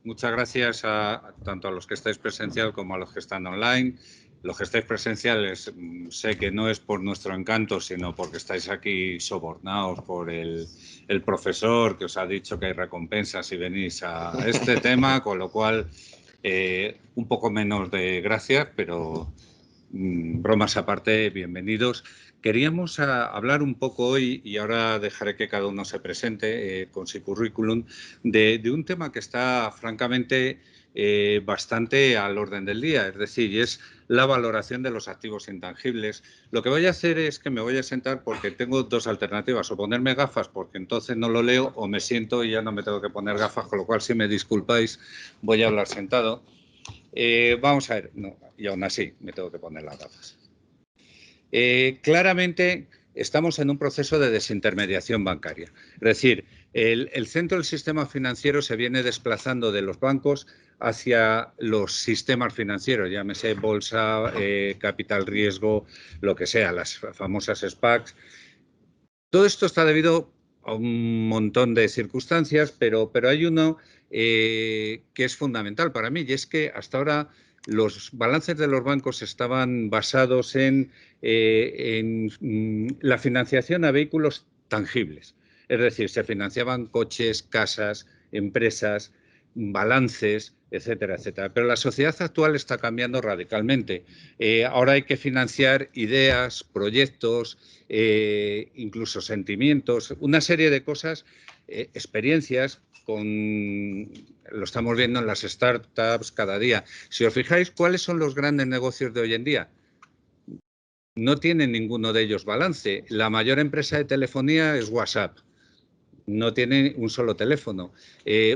muchas gracias tanto a los que estáis presencial como a los que están online. Los que estáis presenciales, sé que no es por nuestro encanto, sino porque estáis aquí sobornados por el profesor que os ha dicho que hay recompensas si venís a este tema, con lo cual un poco menos de gracias, pero bromas aparte, bienvenidos. Queríamos hablar un poco hoy, y ahora dejaré que cada uno se presente con su currículum, de un tema que está francamente bastante al orden del día, es decir, y es la valoración de los activos intangibles. Lo que voy a hacer es que me voy a sentar porque tengo dos alternativas, o ponerme gafas porque entonces no lo leo, o me siento y ya no me tengo que poner gafas, con lo cual, si me disculpáis, voy a hablar sentado. Vamos a ver, no, y aún así me tengo que poner las gafas. Claramente estamos en un proceso de desintermediación bancaria. Es decir, el centro del sistema financiero se viene desplazando de los bancos hacia los sistemas financieros, llámese bolsa, capital riesgo, lo que sea, las famosas SPACs. Todo esto está debido a un montón de circunstancias, pero hay uno que es fundamental para mí, y es que hasta ahora los balances de los bancos estaban basados en la financiación a vehículos tangibles. Es decir, se financiaban coches, casas, empresas, balances, etcétera, etcétera. Pero la sociedad actual está cambiando radicalmente. Ahora hay que financiar ideas, proyectos, incluso sentimientos, una serie de cosas, experiencias, lo estamos viendo en las startups cada día. Si os fijáis, ¿cuáles son los grandes negocios de hoy en día? No tienen ninguno de ellos balance. La mayor empresa de telefonía es WhatsApp. No tiene un solo teléfono.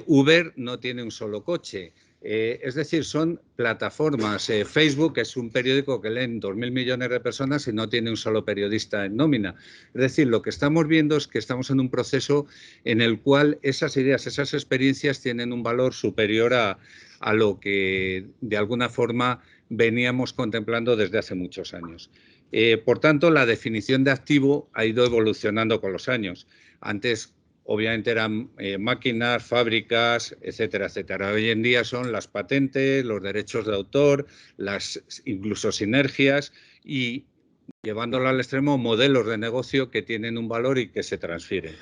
Uber no tiene un solo coche. Es decir, son plataformas. Facebook es un periódico que leen 2.000 millones de personas y no tiene un solo periodista en nómina. Es decir, lo que estamos viendo es que estamos en un proceso en el cual esas ideas, esas experiencias tienen un valor superior a lo que de alguna forma veníamos contemplando desde hace muchos años. Por tanto, la definición de activo ha ido evolucionando con los años. Antes, obviamente, eran máquinas, fábricas, etcétera, etcétera. Hoy en día son las patentes, los derechos de autor, las incluso sinergias y, llevándolo al extremo, modelos de negocio que tienen un valor y que se transfieren.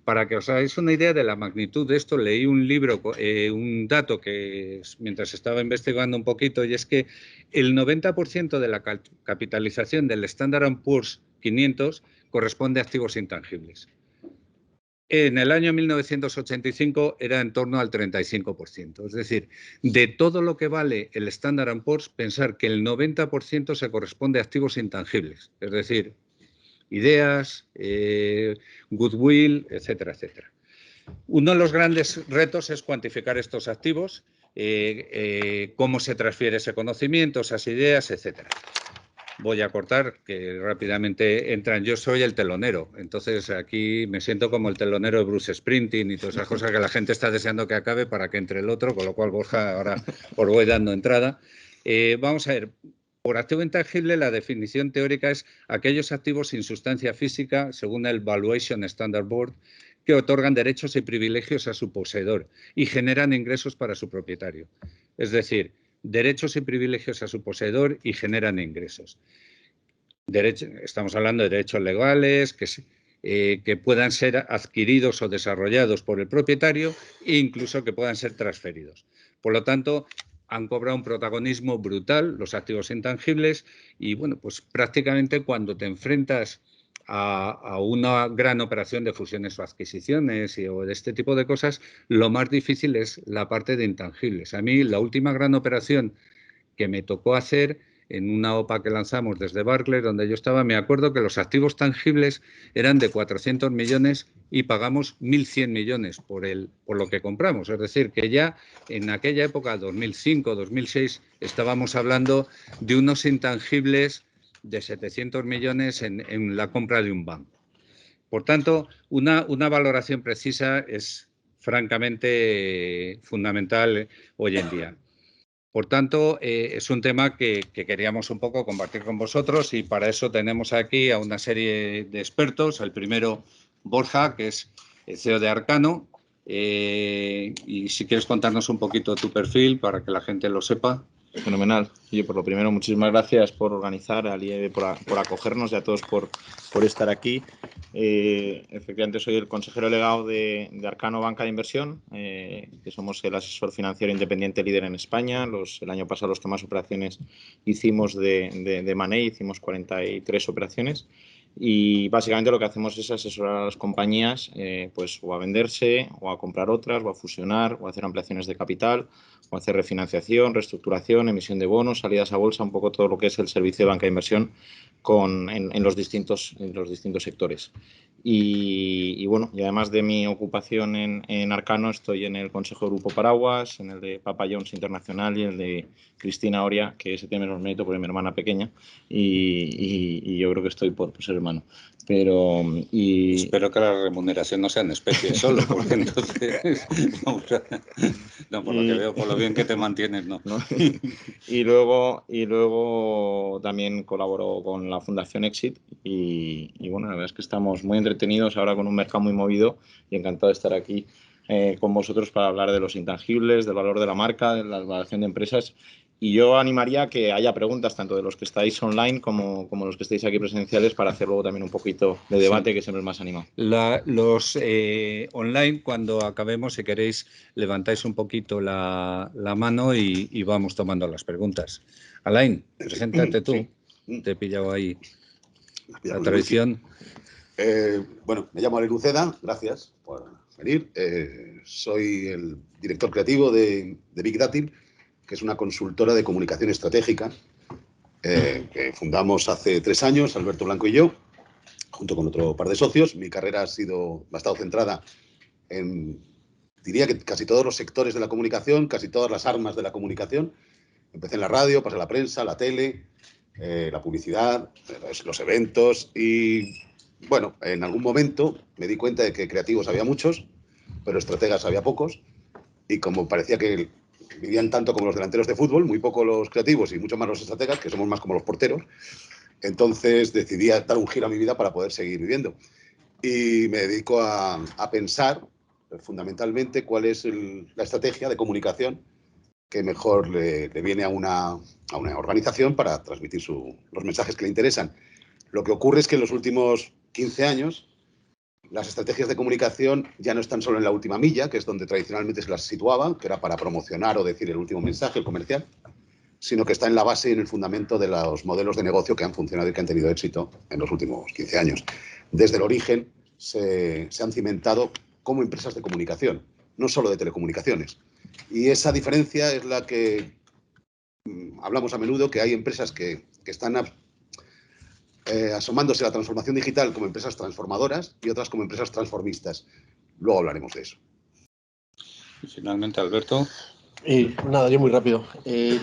Para que os hagáis una idea de la magnitud de esto, leí un libro, un dato que mientras estaba investigando un poquito, y es que el 90% de la capitalización del Standard & Poor's 500 corresponde a activos intangibles. En el año 1985 era en torno al 35%. Es decir, de todo lo que vale el Standard & Poor's, pensar que el 90% se corresponde a activos intangibles. Es decir, ideas, goodwill, etcétera, etcétera. Uno de los grandes retos es cuantificar estos activos, cómo se transfiere ese conocimiento, esas ideas, etcétera. Voy a cortar, que rápidamente entran. Yo soy el telonero, entonces aquí me siento como el telonero de Bruce Springsteen y todas esas cosas que la gente está deseando que acabe para que entre el otro, con lo cual, Borja, ahora os voy dando entrada. Vamos a ver. Por activo intangible, la definición teórica es aquellos activos sin sustancia física, según el Valuation Standard Board, que otorgan derechos y privilegios a su poseedor y generan ingresos para su propietario. Es decir, derechos y privilegios a su poseedor y generan ingresos. Estamos hablando de derechos legales que puedan ser adquiridos o desarrollados por el propietario e incluso que puedan ser transferidos. Por lo tanto, han cobrado un protagonismo brutal los activos intangibles y, bueno, pues prácticamente cuando te enfrentas a una gran operación de fusiones o adquisiciones o de este tipo de cosas, lo más difícil es la parte de intangibles. A mí, la última gran operación que me tocó hacer en una OPA que lanzamos desde Barclays, donde yo estaba, me acuerdo que los activos tangibles eran de 400 millones y pagamos 1.100 millones por lo que compramos. Es decir, que ya en aquella época, 2005, 2006, estábamos hablando de unos intangibles de 700 millones en la compra de un banco. Por tanto, una valoración precisa es francamente fundamental hoy en día. Por tanto, es un tema que queríamos un poco compartir con vosotros y para eso tenemos aquí a una serie de expertos. El primero, Borja, que es el CEO de Arcano, Y si quieres contarnos un poquito tu perfil para que la gente lo sepa. Fenomenal. Y por lo primero, muchísimas gracias por organizar, al IEB por acogernos y a todos por estar aquí. Efectivamente, soy el consejero delegado de Arcano Banca de Inversión, que somos el asesor financiero independiente líder en España. El año pasado los que más operaciones hicimos de Money, hicimos 43 operaciones. Y básicamente lo que hacemos es asesorar a las compañías pues o a venderse, o a comprar otras, o a fusionar, o a hacer ampliaciones de capital, o a hacer refinanciación, reestructuración, emisión de bonos, salidas a bolsa, un poco todo lo que es el servicio de banca de inversión en los distintos sectores. Y bueno, y además de mi ocupación en Arcano, estoy en el Consejo de Grupo Paraguas, en el de Papa John's Internacional y el de Cristina Oria, que ese tiene menos mérito porque es mi hermana pequeña, y yo creo que estoy por ser hermano. Pero espero que la remuneración no sea en especie solo, porque entonces no, por lo que veo, por lo bien que te mantienes, no. Y luego también colaboro con la Fundación Exit y bueno, la verdad es que estamos muy entretenidos ahora con un mercado muy movido y encantado de estar aquí con vosotros para hablar de los intangibles, del valor de la marca, de la valoración de empresas. Y yo animaría a que haya preguntas tanto de los que estáis online como los que estáis aquí presenciales para hacer luego también un poquito de debate, sí, que siempre es más animado. Los online, cuando acabemos, si queréis, levantáis un poquito la mano y vamos tomando las preguntas. Alain, preséntate tú. Sí. Te he pillado ahí la tradición. Bueno, me llamo Alain Uceda, gracias por venir. Soy el director creativo de Big Datil, que es una consultora de comunicación estratégica que fundamos hace 3 años, Alberto Blanco y yo, junto con otro par de socios. Mi carrera ha estado centrada en, diría que casi todos los sectores de la comunicación, casi todas las armas de la comunicación. Empecé en la radio, pasé a la prensa, la tele, la publicidad, los eventos y, bueno, en algún momento me di cuenta de que creativos había muchos, pero estrategas había pocos, y como parecía que vivían tanto como los delanteros de fútbol, muy poco los creativos y mucho más los estrategas, que somos más como los porteros, entonces decidí dar un giro a mi vida para poder seguir viviendo. Y me dedico a pensar fundamentalmente cuál es la estrategia de comunicación que mejor le viene a una organización para transmitir los mensajes que le interesan. Lo que ocurre es que en los últimos 15 años las estrategias de comunicación ya no están solo en la última milla, que es donde tradicionalmente se las situaban, que era para promocionar o decir el último mensaje, el comercial, sino que está en la base y en el fundamento de los modelos de negocio que han funcionado y que han tenido éxito en los últimos 15 años. Desde el origen se han cimentado como empresas de comunicación, no solo de telecomunicaciones. Y esa diferencia es la que hablamos a menudo, que hay empresas que están asomándose a la transformación digital como empresas transformadoras y otras como empresas transformistas. Luego hablaremos de eso. Y finalmente, Alberto. Nada, yo muy rápido.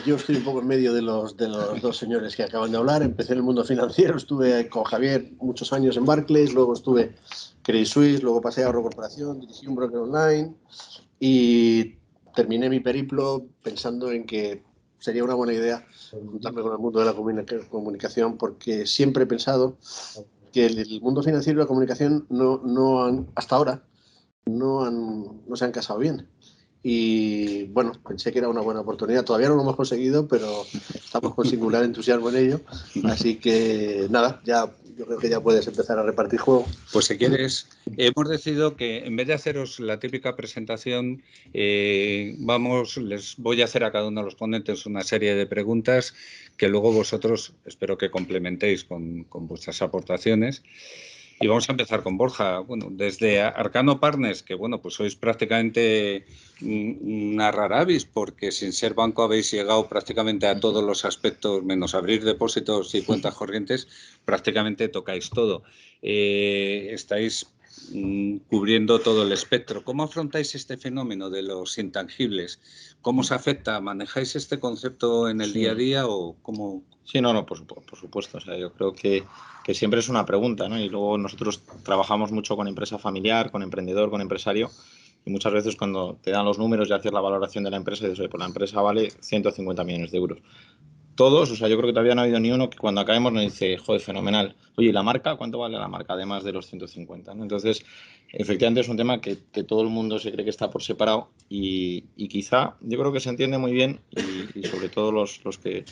Yo estoy un poco en medio de los dos señores que acaban de hablar. Empecé en el mundo financiero, estuve con Javier muchos años en Barclays, luego estuve en Credit Suisse, luego pasé a Ahorro Corporación, dirigí un broker online y terminé mi periplo pensando en que sería una buena idea juntarme con el mundo de la comunicación, porque siempre he pensado que el mundo financiero y la comunicación hasta ahora no se han casado bien. Y bueno, pensé que era una buena oportunidad. Todavía no lo hemos conseguido, pero estamos con singular entusiasmo en ello. Así que nada, yo creo que ya puedes empezar a repartir juego. Pues si quieres, hemos decidido que en vez de haceros la típica presentación, les voy a hacer a cada uno de los ponentes una serie de preguntas que luego vosotros espero que complementéis con vuestras aportaciones. Y vamos a empezar con Borja. Bueno, desde Arcano Partners, que bueno, pues sois prácticamente una rara avis, porque sin ser banco habéis llegado prácticamente a todos los aspectos, menos abrir depósitos y cuentas corrientes, prácticamente tocáis todo. Estáis cubriendo todo el espectro. ¿Cómo afrontáis este fenómeno de los intangibles? ¿Cómo os afecta? ¿Manejáis este concepto en el día a día o cómo? Sí, no, por supuesto. O sea, yo creo que siempre es una pregunta, ¿no? Y luego nosotros trabajamos mucho con empresa familiar, con emprendedor, con empresario. Y muchas veces cuando te dan los números y haces la valoración de la empresa, dices, pues la empresa vale 150 millones de euros. todos, o sea, yo creo que todavía no ha habido ni uno que cuando acabemos nos dice, joder, fenomenal. Oye, ¿y la marca? ¿Cuánto vale la marca? Además de los 150, ¿no? Entonces, efectivamente es un tema que todo el mundo se cree que está por separado y quizá yo creo que se entiende muy bien y sobre todo los que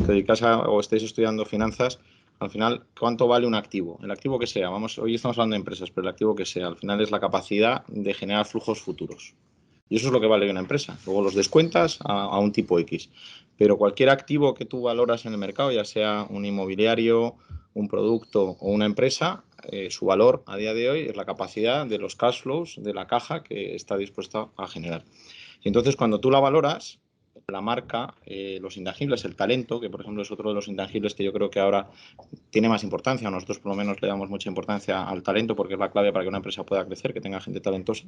dedicáis o estáis estudiando finanzas, al final, ¿cuánto vale un activo? El activo que sea, hoy estamos hablando de empresas, pero el activo que sea, al final es la capacidad de generar flujos futuros. Y eso es lo que vale una empresa. Luego los descuentas a un tipo X. Pero cualquier activo que tú valoras en el mercado, ya sea un inmobiliario, un producto o una empresa, su valor a día de hoy es la capacidad de los cash flows de la caja que está dispuesta a generar. Y entonces, cuando tú la valoras, la marca, los intangibles, el talento, que por ejemplo es otro de los intangibles que yo creo que ahora tiene más importancia, nosotros por lo menos le damos mucha importancia al talento porque es la clave para que una empresa pueda crecer, que tenga gente talentosa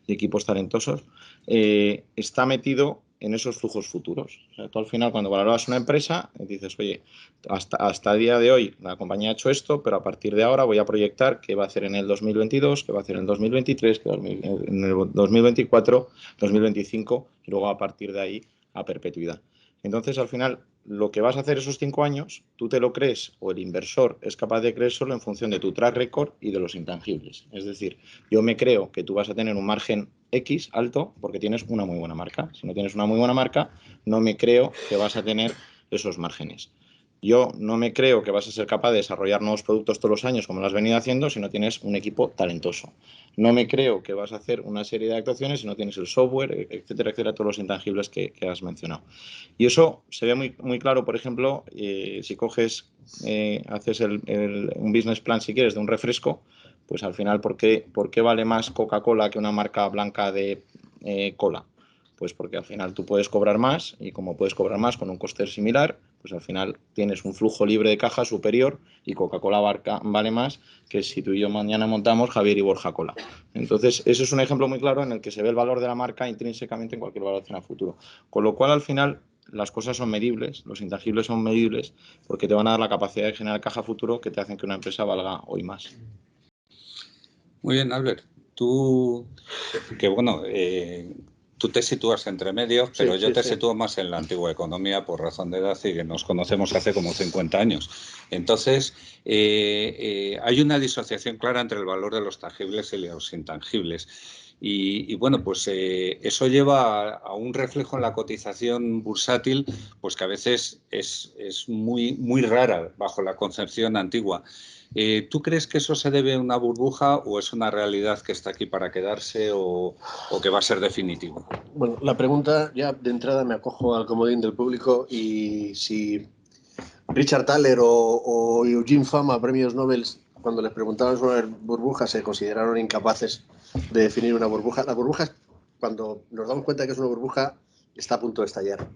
y equipos talentosos, está metido en esos flujos futuros. O sea, tú al final cuando valoras una empresa dices, oye, hasta el día de hoy la compañía ha hecho esto, pero a partir de ahora voy a proyectar qué va a hacer en el 2022, qué va a hacer en el 2023, qué va a hacer en el 2024, 2025 y luego a partir de ahí a perpetuidad. Entonces, al final, lo que vas a hacer esos 5 años, tú te lo crees o el inversor es capaz de creérselo en función de tu track record y de los intangibles. Es decir, yo me creo que tú vas a tener un margen X alto porque tienes una muy buena marca. Si no tienes una muy buena marca, no me creo que vas a tener esos márgenes. Yo no me creo que vas a ser capaz de desarrollar nuevos productos todos los años como lo has venido haciendo si no tienes un equipo talentoso. No me creo que vas a hacer una serie de actuaciones si no tienes el software, etcétera, etcétera, todos los intangibles que has mencionado. Y eso se ve muy, muy claro, por ejemplo, si coges, haces un business plan, si quieres, de un refresco, pues al final, ¿por qué vale más Coca-Cola que una marca blanca de cola? Pues porque al final tú puedes cobrar más y como puedes cobrar más con un coste similar, pues al final tienes un flujo libre de caja superior y Coca-Cola vale más que si tú y yo mañana montamos Javier y Borja Cola. Entonces, eso es un ejemplo muy claro en el que se ve el valor de la marca intrínsecamente en cualquier valoración a futuro. Con lo cual, al final, las cosas son medibles, los intangibles son medibles porque te van a dar la capacidad de generar caja futuro que te hacen que una empresa valga hoy más. Muy bien, Albert. Tú, que bueno, tú te sitúas entre medios, pero yo te sitúo más en la antigua economía por razón de edad y que nos conocemos hace como 50 años. Entonces, hay una disociación clara entre el valor de los tangibles y los intangibles. Y bueno, pues eso lleva a un reflejo en la cotización bursátil, pues que a veces es muy, muy rara bajo la concepción antigua. ¿Tú crees que eso se debe a una burbuja o es una realidad que está aquí para quedarse o que va a ser definitivo? Bueno, la pregunta, ya de entrada me acojo al comodín del público y si Richard Thaler o Eugene Fama, premios Nobel, cuando les preguntaban sobre burbujas, se consideraron incapaces de definir una burbuja. La burbuja, cuando nos damos cuenta de que es una burbuja, está a punto de estallar.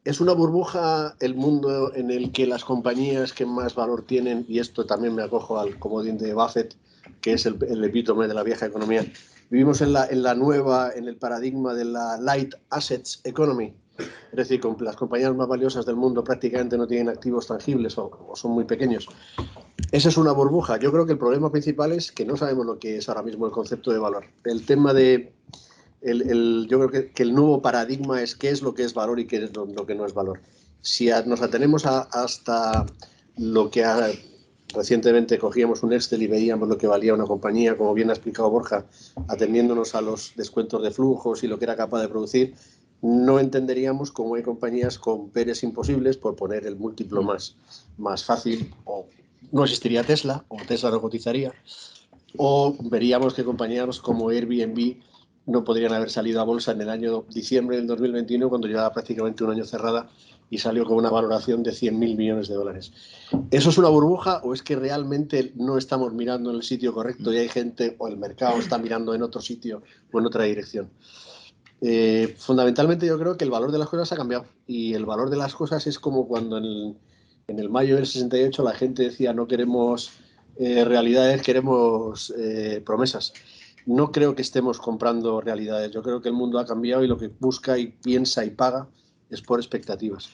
Es una burbuja el mundo en el que las compañías que más valor tienen, y esto también me acojo al comodín de Buffett, que es el epítome de la vieja economía. Vivimos en el paradigma de la light assets economy, es decir, las compañías más valiosas del mundo prácticamente no tienen activos tangibles o son muy pequeños. Esa es una burbuja. Yo creo que el problema principal es que no sabemos lo que es ahora mismo el concepto de valor. El tema de yo creo que el nuevo paradigma es qué es lo que es valor y qué es lo que no es valor. Si nos atenemos hasta lo que recientemente cogíamos un Excel y veíamos lo que valía una compañía, como bien ha explicado Borja, atendiéndonos a los descuentos de flujos y lo que era capaz de producir, no entenderíamos cómo hay compañías con PERes imposibles, por poner el múltiplo más fácil, o no existiría Tesla, o Tesla no cotizaría, o veríamos que compañías como Airbnb no podrían haber salido a bolsa en el año diciembre del 2021, cuando llevaba prácticamente un año cerrada y salió con una valoración de 100.000 millones de dólares. ¿Eso es una burbuja o es que realmente no estamos mirando en el sitio correcto y hay gente o el mercado está mirando en otro sitio o en otra dirección? Fundamentalmente yo creo que el valor de las cosas ha cambiado y el valor de las cosas es como cuando en el mayo del 68 la gente decía no queremos realidades, queremos promesas. No creo que estemos comprando realidades. Yo creo que el mundo ha cambiado y lo que busca y piensa y paga es por expectativas.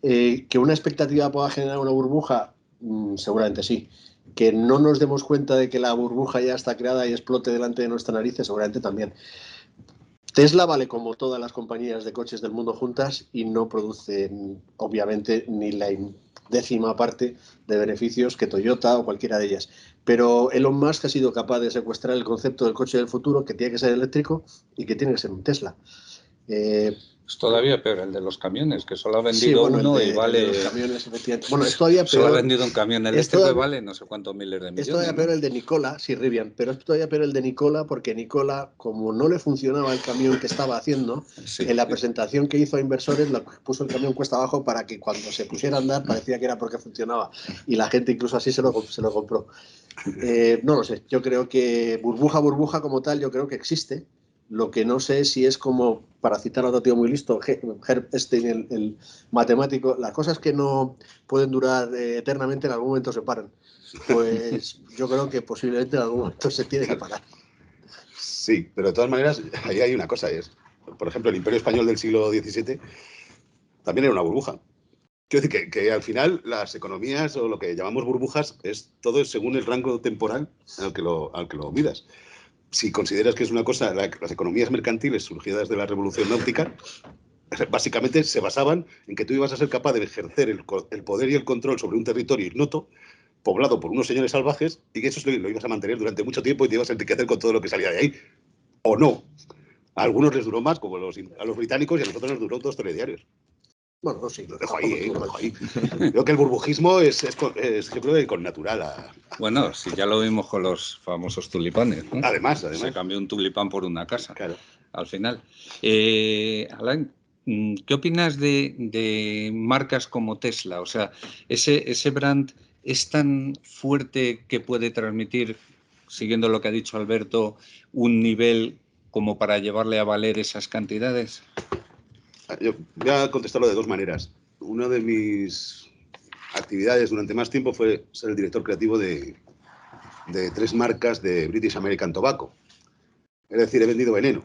¿Que una expectativa pueda generar una burbuja? Seguramente sí. Que no nos demos cuenta de que la burbuja ya está creada y explote delante de nuestras narices, seguramente también. Tesla vale como todas las compañías de coches del mundo juntas y no produce, obviamente, ni la décima parte de beneficios que Toyota o cualquiera de ellas. Pero Elon Musk ha sido capaz de secuestrar el concepto del coche del futuro, que tiene que ser eléctrico y que tiene que ser un Tesla. Es todavía peor el de los camiones, que solo ha vendido Sí, bueno, uno el y vale... el de los camiones, efectivamente. Bueno, es todavía Solo ha peor. vendido un camión eléctrico y vale no sé cuántos miles de millones. Es todavía peor ¿no? el de Nikola, sí, Rivian, pero es todavía peor el de Nikola porque Nikola, como no le funcionaba el camión que estaba haciendo, Sí. en la presentación que hizo a inversores, puso el camión cuesta abajo para que cuando se pusiera a andar parecía que era porque funcionaba. Y la gente incluso así se lo compró. No lo sé, yo creo que burbuja como tal, yo creo que existe. Lo que no sé si es como, para citar a otro tío muy listo, Herb Stein, el matemático, las cosas que no pueden durar eternamente en algún momento se paran. Pues yo creo que posiblemente en algún momento se tiene que parar. Sí, pero de todas maneras, ahí hay una cosa, por ejemplo, el Imperio Español del siglo XVII también era una burbuja. Quiero decir que al final las economías o lo que llamamos burbujas es todo según el rango temporal al que lo midas. Si consideras que es una cosa, las economías mercantiles surgidas de la revolución náutica, básicamente se basaban en que tú ibas a ser capaz de ejercer el poder y el control sobre un territorio ignoto, poblado por unos señores salvajes, y que eso lo ibas a mantener durante mucho tiempo y te ibas a enriquecer con todo lo que salía de ahí. O no. A algunos les duró más, como a los británicos, y a nosotros nos duró 2 telediarios. Bueno, sí. Lo dejo ahí, lo dejo ahí. Creo que el burbujismo es ejemplo de connatural. Bueno, si ya lo vimos con los famosos tulipanes, ¿no? Además. Se cambió un tulipán por una casa, claro. Al final. Alain, ¿qué opinas de marcas como Tesla? O sea, ese brand es tan fuerte que puede transmitir, siguiendo lo que ha dicho Alberto, un nivel como para llevarle a valer esas cantidades. Yo voy a contestarlo de 2 maneras. Una de mis actividades durante más tiempo fue ser el director creativo de 3 marcas de British American Tobacco. Es decir, he vendido veneno,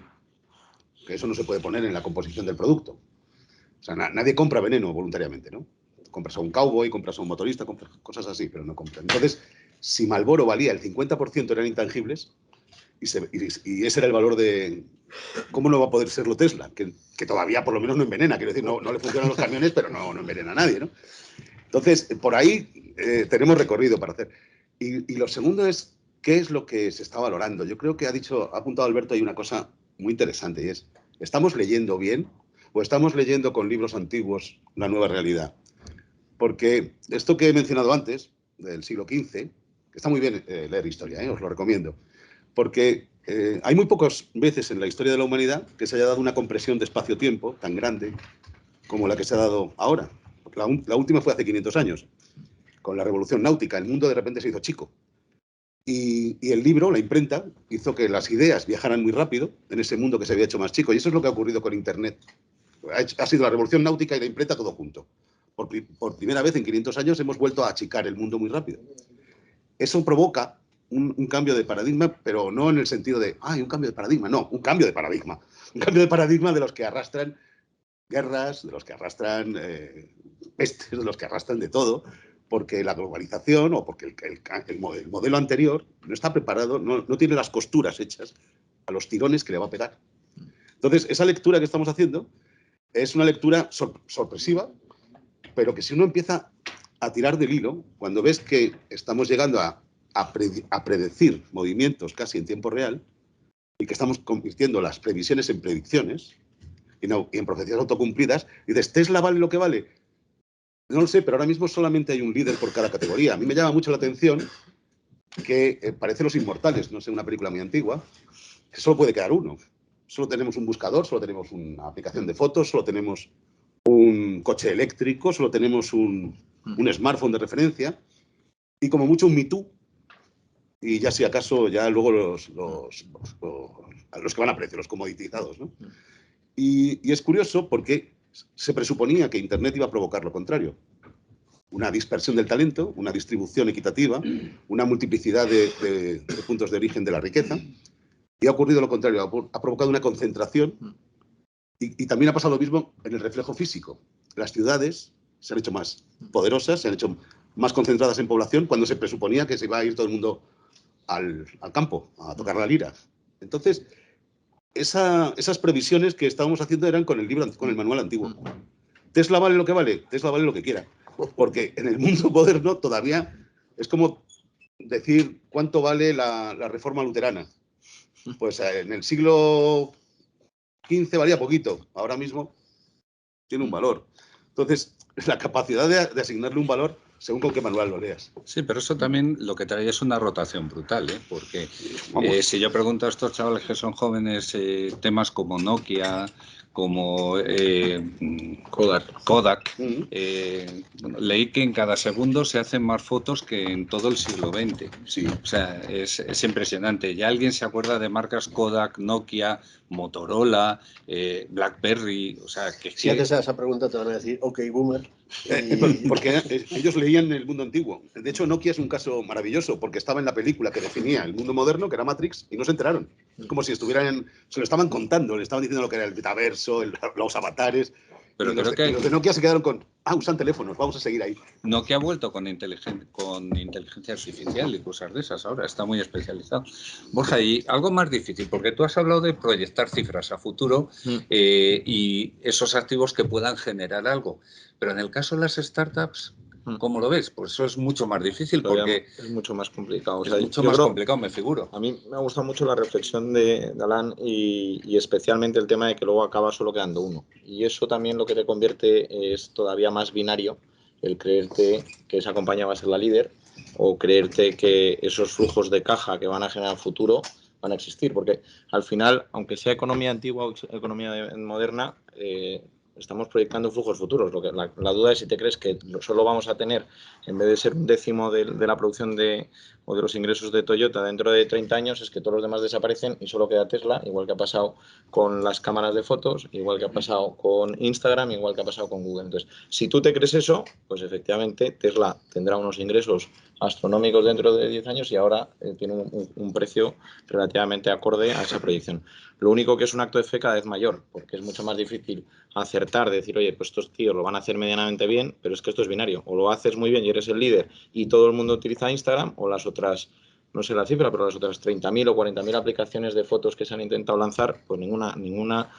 que eso no se puede poner en la composición del producto. O sea, nadie compra veneno voluntariamente, ¿no? Compras a un cowboy, compras a un motorista, compras cosas así, pero no compras. Entonces, si Marlboro valía el 50%, eran intangibles, y ese era el valor de... ¿Cómo no va a poder serlo Tesla? Que todavía por lo menos no envenena. Quiero decir, no le funcionan los camiones, pero no envenena a nadie, ¿no? Entonces, por ahí tenemos recorrido para hacer. Y lo segundo es, ¿qué es lo que se está valorando? Yo creo que ha apuntado Alberto, hay una cosa muy interesante, y es, ¿estamos leyendo bien o estamos leyendo con libros antiguos la nueva realidad? Porque esto que he mencionado antes, del siglo XV, que está muy bien leer historia, os lo recomiendo, porque hay muy pocas veces en la historia de la humanidad que se haya dado una compresión de espacio-tiempo tan grande como la que se ha dado ahora. La última fue hace 500 años, con la revolución náutica. El mundo de repente se hizo chico. Y el libro, la imprenta, hizo que las ideas viajaran muy rápido en ese mundo que se había hecho más chico. Y eso es lo que ha ocurrido con Internet. Ha sido la revolución náutica y la imprenta todo junto. Por primera vez en 500 años hemos vuelto a achicar el mundo muy rápido. Eso provoca un cambio de paradigma, pero no en el sentido de, un cambio de paradigma, no, un cambio de paradigma. Un cambio de paradigma de los que arrastran guerras, de los que arrastran pestes, de los que arrastran de todo, porque la globalización o porque el modelo anterior no está preparado, no tiene las costuras hechas a los tirones que le va a pegar. Entonces, esa lectura que estamos haciendo es una lectura sorpresiva, pero que si uno empieza a tirar del hilo, cuando ves que estamos llegando a predecir movimientos casi en tiempo real y que estamos convirtiendo las previsiones en predicciones y en profecías autocumplidas, dices, ¿Tesla vale lo que vale? No lo sé, pero ahora mismo solamente hay un líder por cada categoría. A mí me llama mucho la atención que parece Los Inmortales, no sé, una película muy antigua, que solo puede quedar uno. Solo tenemos un buscador, solo tenemos una aplicación de fotos, solo tenemos un coche eléctrico, solo tenemos un smartphone de referencia y como mucho un Me Too. Y ya si acaso, ya luego los que van a precio, los comoditizados, ¿no? Y es curioso porque se presuponía que Internet iba a provocar lo contrario. Una dispersión del talento, una distribución equitativa, una multiplicidad de puntos de origen de la riqueza. Y ha ocurrido lo contrario, ha provocado una concentración y también ha pasado lo mismo en el reflejo físico. Las ciudades se han hecho más poderosas, se han hecho más concentradas en población cuando se presuponía que se iba a ir todo el mundo al campo a tocar la lira. Entonces, esas previsiones que estábamos haciendo eran con el manual antiguo. Tesla vale lo que vale, Tesla vale lo que quiera. Porque en el mundo moderno todavía es como decir cuánto vale la reforma luterana. Pues en el siglo XV valía poquito, ahora mismo tiene un valor. Entonces, la capacidad de asignarle un valor según con qué manual lo leas. Sí, pero eso también lo que trae es una rotación brutal, ¿eh? Porque si yo pregunto a estos chavales que son jóvenes temas como Nokia, como Kodak bueno, leí que en cada segundo se hacen más fotos que en todo el siglo XX. Sí. O sea, es impresionante. Ya alguien se acuerda de marcas Kodak, Nokia, Motorola, BlackBerry. O sea, si haces esa pregunta te van a decir, ok, boomer. Porque ellos leían el mundo antiguo. De hecho, Nokia es un caso maravilloso porque estaba en la película que definía el mundo moderno, que era Matrix, y no se enteraron. Es como si estuvieran, se lo estaban contando, le estaban diciendo lo que era el metaverso, los avatares. Pero los de Nokia se quedaron con, usan teléfonos, vamos a seguir ahí. Nokia ha vuelto con inteligencia artificial y cosas de esas ahora, está muy especializado. Borja, y algo más difícil, porque tú has hablado de proyectar cifras a futuro y esos activos que puedan generar algo. Pero en el caso de las startups, ¿cómo lo ves? Pues eso es mucho más difícil porque es mucho más complicado. Es mucho más complicado, me figuro. A mí me ha gustado mucho la reflexión de Alan y especialmente el tema de que luego acaba solo quedando uno. Y eso también lo que te convierte es todavía más binario, el creerte que esa compañía va a ser la líder o creerte que esos flujos de caja que van a generar futuro van a existir. Porque al final, aunque sea economía antigua o economía moderna, estamos proyectando flujos futuros. La duda es si te crees que solo vamos a tener, en vez de ser un décimo de la producción o de los ingresos de Toyota dentro de 30 años, es que todos los demás desaparecen y solo queda Tesla, igual que ha pasado con las cámaras de fotos, igual que ha pasado con Instagram, igual que ha pasado con Google. Entonces, si tú te crees eso, pues efectivamente Tesla tendrá unos ingresos astronómicos dentro de 10 años y ahora tiene un precio relativamente acorde a esa proyección. Lo único que es un acto de fe cada vez mayor, porque es mucho más difícil acertar, decir, oye, pues estos tíos lo van a hacer medianamente bien, pero es que esto es binario. O lo haces muy bien y eres el líder y todo el mundo utiliza Instagram, o las otras, no sé la cifra, pero las otras 30.000 o 40.000 aplicaciones de fotos que se han intentado lanzar, pues ninguna,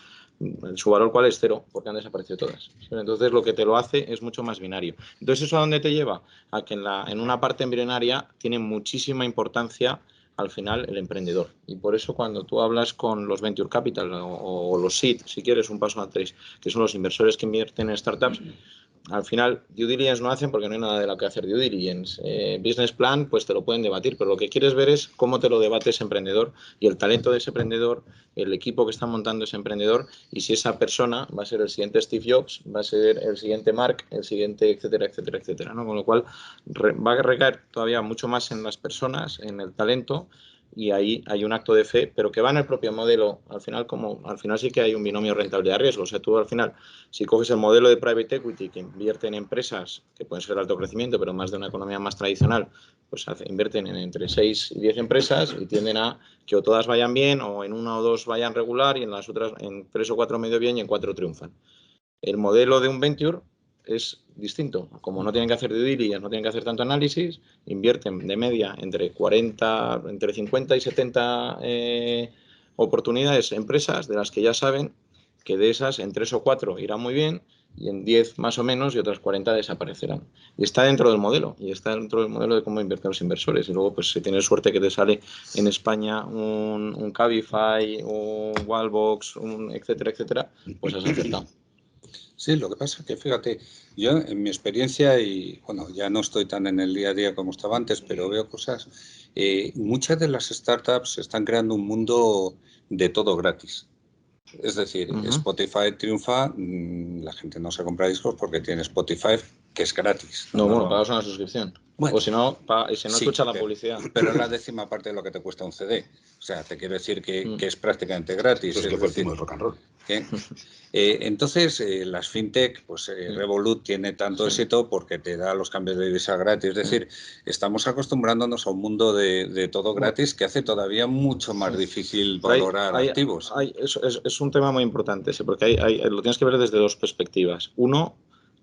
su valor cuál es cero, porque han desaparecido todas. Entonces lo que te lo hace es mucho más binario. Entonces, ¿eso a dónde te lleva? A que en una parte embrionaria tiene muchísima importancia al final el emprendedor. Y por eso cuando tú hablas con los Venture Capital o los Seed, si quieres un paso atrás, que son los inversores que invierten en startups, al final due diligence no hacen porque no hay nada de lo que hacer due diligence. Business plan, pues te lo pueden debatir, pero lo que quieres ver es cómo te lo debate ese emprendedor y el talento de ese emprendedor, el equipo que está montando ese emprendedor y si esa persona va a ser el siguiente Steve Jobs, va a ser el siguiente Mark, el siguiente, etcétera, etcétera, etcétera, ¿no? Con lo cual va a recaer todavía mucho más en las personas, en el talento, y ahí hay un acto de fe, pero que va en el propio modelo. Al final sí que hay un binomio rentabilidad-riesgo. O sea, tú al final, si coges el modelo de private equity que invierte en empresas que pueden ser de alto crecimiento, pero más de una economía más tradicional, pues invierten en entre 6 y 10 empresas y tienden a que o todas vayan bien o en una o dos vayan regular y en las otras en 3 o 4 medio bien y en 4 triunfan. El modelo de un venture es distinto. Como no tienen que hacer due diligence, no tienen que hacer tanto análisis, invierten de media entre 50 y 70 oportunidades, empresas, de las que ya saben que de esas en 3 o 4 irán muy bien y en 10 más o menos y otras 40 desaparecerán. Y está dentro del modelo, y está dentro del modelo de cómo invierten los inversores. Y luego, pues si tienes suerte que te sale en España un Cabify, un Wallbox, etcétera, etcétera, pues has acertado. Sí, lo que pasa es que, fíjate, yo en mi experiencia, y bueno, ya no estoy tan en el día a día como estaba antes, pero veo cosas, muchas de las startups están creando un mundo de todo gratis. Es decir, Spotify triunfa, la gente no se compra discos porque tiene Spotify, que es gratis. No, pagas una suscripción. Bueno, o si no, sí, escucha la publicidad. Pero es la 10ª parte de lo que te cuesta un CD. O sea, te quiero decir que es prácticamente gratis. Pues es lo que decimos rock and roll. Entonces, las fintech, pues Revolut tiene tanto éxito porque te da los cambios de divisa gratis. Es decir, estamos acostumbrándonos a un mundo de todo gratis que hace todavía mucho más difícil valorar activos. Es un tema muy importante, porque lo tienes que ver desde dos perspectivas. Uno,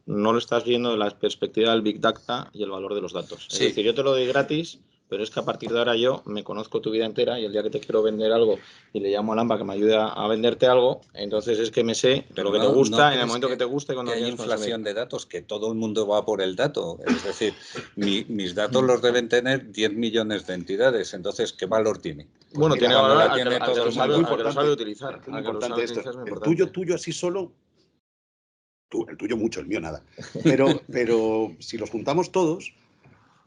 no lo estás viendo de la perspectiva del Big Data y el valor de los datos. Es decir, yo te lo doy gratis pero es que a partir de ahora yo me conozco tu vida entera y el día que te quiero vender algo y le llamo a Lamba que me ayude a venderte algo, entonces es que me sé Pero lo que te gusta en el momento que te gusta y cuando hay quieras inflación consumir. de datos, que todo el mundo va por el dato. Es decir, mis datos los deben tener 10 millones de entidades. Entonces, ¿qué valor tiene? Pues Bueno, mira, tiene cuando valor la tiene al que todo lo el sabe, mundo. al que lo sabe utilizar. Es muy Al que lo importante sabe esto. utilizar es muy El importante. tuyo así solo, el tuyo mucho, el mío nada. Pero si los juntamos todos,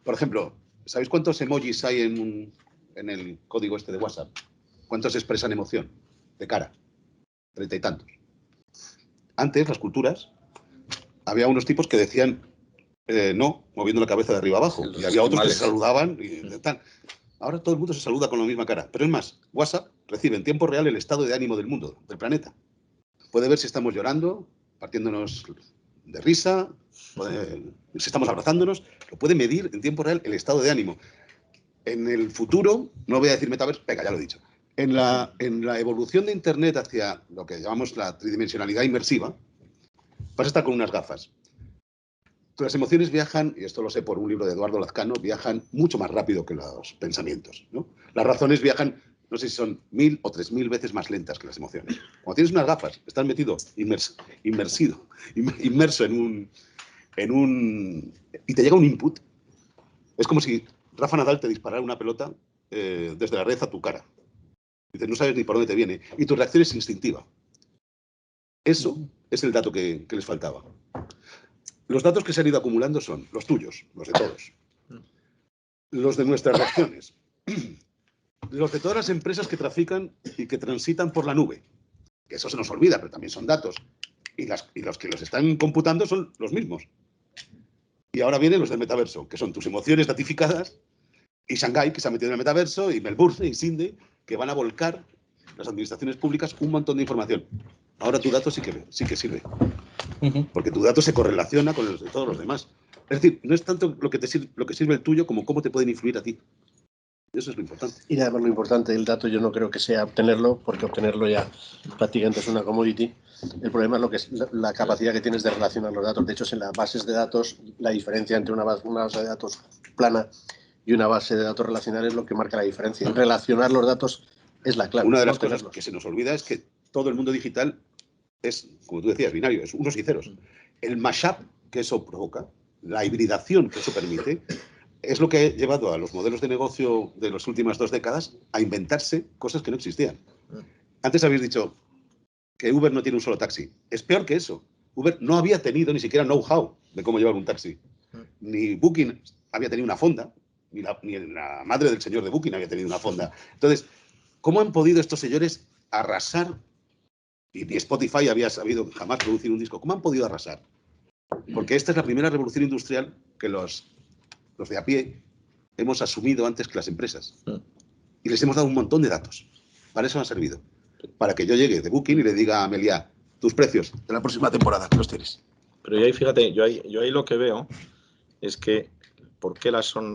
por ejemplo, ¿sabéis cuántos emojis hay en el código este de WhatsApp? ¿Cuántos expresan emoción? De cara. 30 y tantos. Antes, las culturas, había unos tipos que decían no, moviendo la cabeza de arriba abajo. Los Y había otros que se esquimales. saludaban y tal. Ahora todo el mundo se saluda con la misma cara. Pero es más, WhatsApp recibe en tiempo real el estado de ánimo del mundo, del planeta. Puede ver si estamos llorando, partiéndonos de risa, si estamos abrazándonos, lo puede medir en tiempo real el estado de ánimo. En el futuro, no voy a decir metaverso, venga, ya lo he dicho. En la evolución de Internet hacia lo que llamamos la tridimensionalidad inmersiva, vas a estar con unas gafas. Las emociones viajan, y esto lo sé por un libro de Eduardo Lazcano, viajan mucho más rápido que los pensamientos, ¿no? Las razones viajan, no sé si son 1000 o 3000 veces más lentas que las emociones. Cuando tienes unas gafas, estás metido, inmerso en un... y te llega un input. Es como si Rafa Nadal te disparara una pelota desde la red a tu cara. Dices, no sabes ni por dónde te viene. Y tu reacción es instintiva. Eso es el dato que les faltaba. Los datos que se han ido acumulando son los tuyos, los de todos. Los de nuestras reacciones. Los de todas las empresas que trafican y que transitan por la nube. Que eso se nos olvida, pero también son datos. Y los que los están computando son los mismos. Y ahora vienen los del metaverso, que son tus emociones datificadas, y Shanghái, que se ha metido en el metaverso, y Melbourne, y Sydney, que van a volcar las administraciones públicas un montón de información. Ahora tu dato sí que sirve. Porque tu dato se correlaciona con los de todos los demás. Es decir, no es tanto lo que sirve el tuyo como cómo te pueden influir a ti. Eso es lo importante. Y además lo importante del dato yo no creo que sea obtenerlo, porque obtenerlo ya prácticamente es una commodity. El problema es lo que es la capacidad que tienes de relacionar los datos. De hecho, en las bases de datos, la diferencia entre una base de datos plana y una base de datos relacional es lo que marca la diferencia. Relacionar los datos es la clave. Una de no las cosas tenerlos. que se nos olvida es que todo el mundo digital es, como tú decías, binario, es unos y ceros. El mashup que eso provoca, la hibridación que eso permite, es lo que ha llevado a los modelos de negocio de las últimas 2 décadas a inventarse cosas que no existían. Antes habéis dicho que Uber no tiene un solo taxi. Es peor que eso. Uber no había tenido ni siquiera know-how de cómo llevar un taxi. Ni Booking había tenido una fonda, ni la madre del señor de Booking había tenido una fonda. Entonces, ¿cómo han podido estos señores arrasar? Y ni Spotify había sabido jamás producir un disco. ¿Cómo han podido arrasar? Porque esta es la primera revolución industrial que los de a pie hemos asumido antes que las empresas. Y les hemos dado un montón de datos. Para eso han servido. Para que yo llegue de Booking y le diga a Amelia, tus precios de la próxima temporada, que los tienes. Pero yo ahí, fíjate, yo ahí lo que veo es que, ¿por qué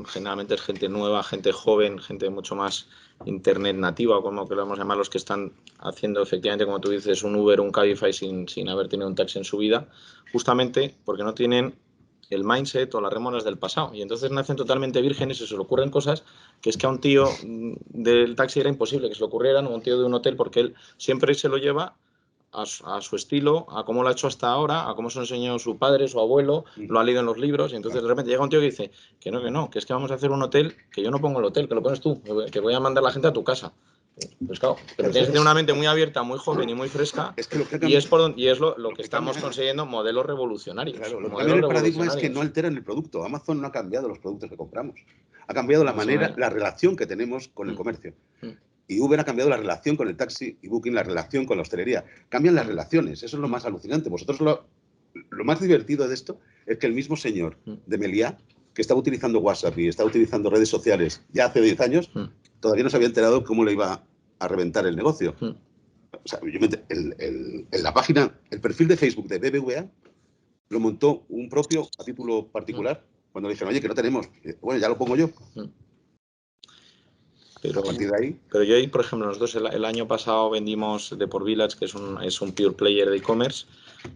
generalmente es gente nueva, gente joven, gente mucho más internet nativa, como queramos llamar, los que están haciendo efectivamente, como tú dices, un Uber, un Cabify sin haber tenido un taxi en su vida? Justamente porque no tienen el mindset o las rémoras del pasado. Y entonces nacen totalmente vírgenes y se le ocurren cosas que es que a un tío del taxi era imposible que se le ocurrieran, o a un tío de un hotel, porque él siempre se lo lleva a su estilo, a cómo lo ha hecho hasta ahora, a cómo se lo enseñó su padre, su abuelo, lo ha leído en los libros, y entonces de repente llega un tío que dice que no, que es que vamos a hacer un hotel, que yo no pongo el hotel, que lo pones tú, que voy a mandar a la gente a tu casa. Pues claro, pero tienes que tener una mente muy abierta, muy joven y muy fresca, y es lo que estamos consiguiendo, modelos revolucionarios. Claro, lo que cambia en el paradigma es que no alteran el producto. Amazon no ha cambiado los productos que compramos. Ha cambiado la manera, la relación que tenemos con el comercio. Y Uber ha cambiado la relación con el taxi y Booking la relación con la hostelería. Cambian las relaciones, eso es lo más alucinante. Vosotros lo más divertido de esto es que el mismo señor de Meliá, que estaba utilizando WhatsApp y estaba utilizando redes sociales ya hace 10 años, todavía no se había enterado cómo le iba a reventar el negocio. O sea, en la página, el perfil de Facebook de BBVA lo montó un propio a título particular cuando le dijeron, oye, que no tenemos. Bueno, ya lo pongo yo. Pero, a partir de ahí. Pero yo ahí, por ejemplo, nosotros el año pasado vendimos Deport Village, que es un pure player de e-commerce,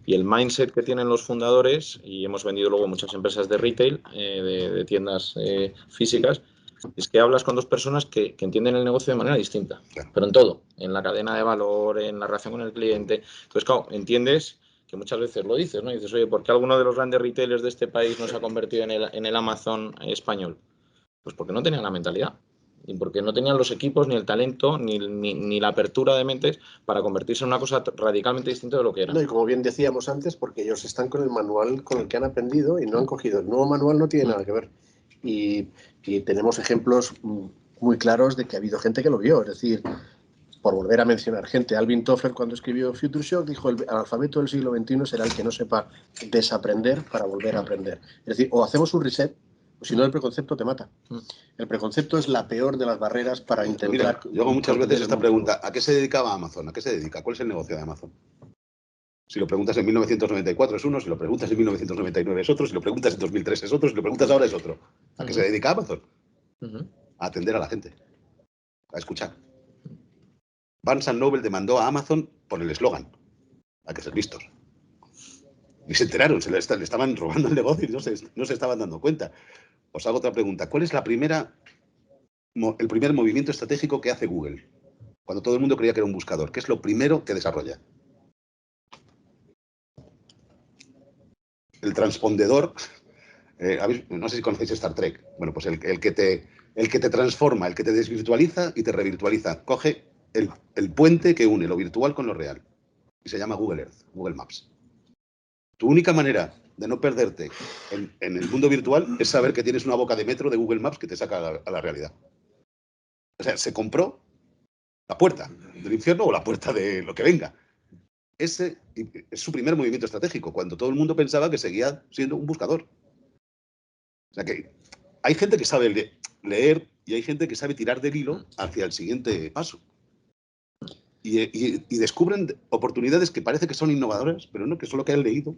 y el mindset que tienen los fundadores, y hemos vendido luego muchas empresas de retail, de tiendas físicas, Es que hablas con dos personas que entienden el negocio de manera distinta, Claro. pero en todo, en la cadena de valor, en la relación con el cliente. Entonces, claro, entiendes que muchas veces lo dices, ¿no? Dices, oye, ¿por qué alguno de los grandes retailers de este país no se ha convertido en el Amazon español? Pues porque no tenían la mentalidad. Y porque no tenían los equipos, ni el talento, ni la apertura de mentes para convertirse en una cosa radicalmente distinta de lo que era. No, y como bien decíamos antes, porque ellos están con el manual con el que han aprendido y no han cogido. El nuevo manual no tiene nada que ver. Y tenemos ejemplos muy claros de que ha habido gente que lo vio. Es decir, por volver a mencionar gente, Alvin Toffler, cuando escribió Future Shock, dijo: el alfabeto del siglo XXI será el que no sepa desaprender para volver a aprender. Es decir, o hacemos un reset, o si no, el preconcepto te mata. El preconcepto es la peor de las barreras para intentar... Mira, yo hago muchas veces esta pregunta: ¿a qué se dedicaba Amazon? ¿A qué se dedica? ¿Cuál es el negocio de Amazon? Si lo preguntas en 1994 es uno, si lo preguntas en 1999 es otro, si lo preguntas en 2003 es otro, si lo preguntas ahora es otro. ¿A qué se dedica Amazon? A atender a la gente, a escuchar. Barnes & Noble demandó a Amazon por el eslogan: hay que ser listos. Y se enteraron, le estaban robando el negocio y no se estaban dando cuenta. Os hago otra pregunta: ¿cuál es el primer movimiento estratégico que hace Google? Cuando todo el mundo creía que era un buscador, ¿qué es lo primero que desarrolla? El transpondedor. No sé si conocéis Star Trek. Bueno, pues el que te transforma, el que te desvirtualiza y te revirtualiza. Coge el puente que une lo virtual con lo real. Y se llama Google Earth, Google Maps. Tu única manera de no perderte en el mundo virtual es saber que tienes una boca de metro de Google Maps que te saca a la realidad. O sea, se compró la puerta del infierno o la puerta de lo que venga. Ese es su primer movimiento estratégico, cuando todo el mundo pensaba que seguía siendo un buscador. O sea que hay gente que sabe leer y hay gente que sabe tirar del hilo hacia el siguiente paso. Y descubren oportunidades que parece que son innovadoras, pero no, que son lo que han leído,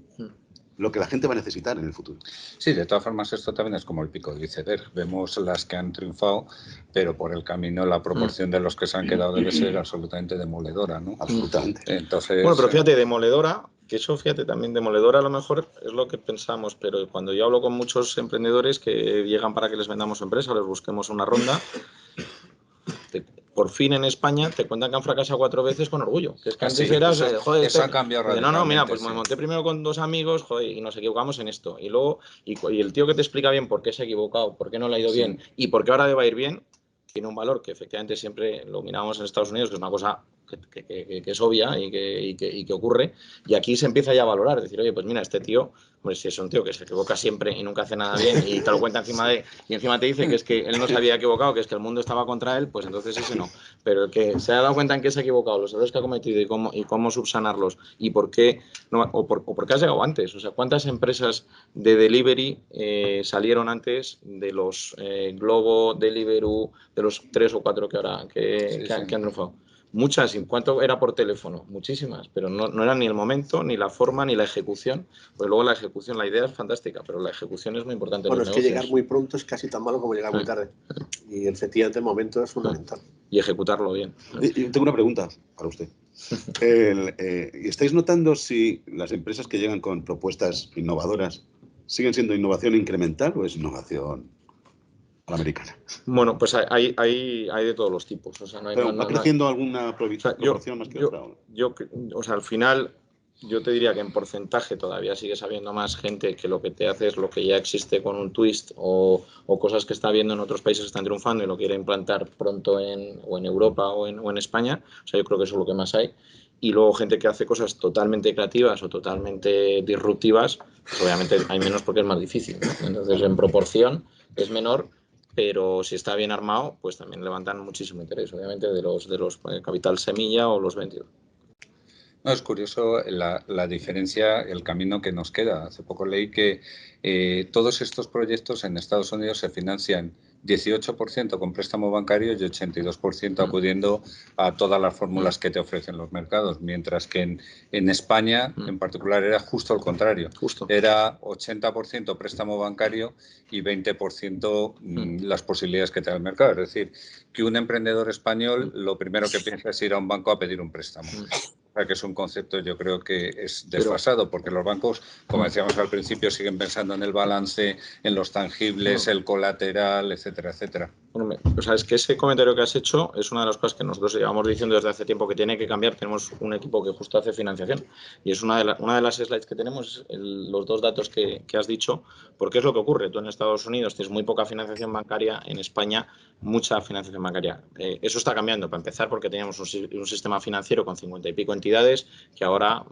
lo que la gente va a necesitar en el futuro. Sí, de todas formas esto también es como el pico del iceberg. Vemos las que han triunfado, pero por el camino la proporción de los que se han quedado debe ser absolutamente demoledora, ¿no? Absolutamente. Entonces, bueno, pero fíjate, demoledora, que eso, fíjate, también demoledora a lo mejor es lo que pensamos, pero cuando yo hablo con muchos emprendedores que llegan para que les vendamos empresa, les busquemos una ronda, por fin en España te cuentan que han fracasado 4 veces con orgullo. Que es que antes era, joder, eso ha cambiado radicalmente. No, mira, pues me monté primero con 2 amigos, joder, y nos equivocamos en esto. Y luego, y el tío que te explica bien por qué se ha equivocado, por qué no le ha ido bien y por qué ahora le va a ir bien, tiene un valor que efectivamente siempre lo miramos en Estados Unidos, que es una cosa que es obvia y que ocurre, y aquí se empieza ya a valorar, decir, oye, pues mira, este tío, pues si es un tío que se equivoca siempre y nunca hace nada bien y te lo cuenta encima te dice que es que él no se había equivocado, que es que el mundo estaba contra él, pues entonces ese no. Pero el que se ha dado cuenta en qué se ha equivocado, los errores que ha cometido y cómo subsanarlos y por qué o por qué has llegado antes. O sea, ¿cuántas empresas de delivery salieron antes de los Globo, Deliveroo, de los 3 o 4 que ahora que han triunfado? Muchas, ¿y cuánto era por teléfono? Muchísimas, pero no era ni el momento, ni la forma, ni la ejecución. Pues luego la ejecución, la idea es fantástica, pero la ejecución es muy importante. Bueno, en los es que negocios. llegar muy pronto es casi tan malo como llegar muy tarde. Y efectivamente el momento es fundamental. Y ejecutarlo bien. Yo tengo una pregunta para usted. ¿Estáis notando si las empresas que llegan con propuestas innovadoras siguen siendo innovación incremental o es innovación a la americana? Bueno, pues hay de todos los tipos. O sea, ¿Pero va creciendo alguna proporción más que otra? O sea, al final, yo te diría que en porcentaje todavía sigues habiendo más gente que lo que te hace es lo que ya existe con un twist o cosas que está viendo en otros países que están triunfando y lo quiere implantar pronto o en Europa o en España. O sea, yo creo que eso es lo que más hay. Y luego gente que hace cosas totalmente creativas o totalmente disruptivas, pues obviamente hay menos porque es más difícil, ¿no? Entonces, en proporción es menor, pero si está bien armado, pues también levantan muchísimo interés, obviamente, de los capital semilla o los venture. No, es curioso la diferencia, el camino que nos queda. Hace poco leí que todos estos proyectos en Estados Unidos se financian 18% con préstamo bancario y 82% acudiendo a todas las fórmulas que te ofrecen los mercados, mientras que en España, en particular, era justo al contrario. Era 80% préstamo bancario y 20% las posibilidades que te da el mercado. Es decir, que un emprendedor español lo primero que piensa es ir a un banco a pedir un préstamo. O sea, que es un concepto, yo creo que es desfasado, porque los bancos, como decíamos al principio, siguen pensando en el balance, en los tangibles, el colateral, etcétera, etcétera. Bueno, o sea, es que ese comentario que has hecho es una de las cosas que nosotros llevamos diciendo desde hace tiempo que tiene que cambiar. Tenemos un equipo que justo hace financiación y es una de las slides que tenemos, los dos datos que has dicho, porque es lo que ocurre. Tú en Estados Unidos tienes muy poca financiación bancaria, en España mucha financiación bancaria. Eso está cambiando, para empezar, porque teníamos un sistema financiero con 50 y pico entidades que ahora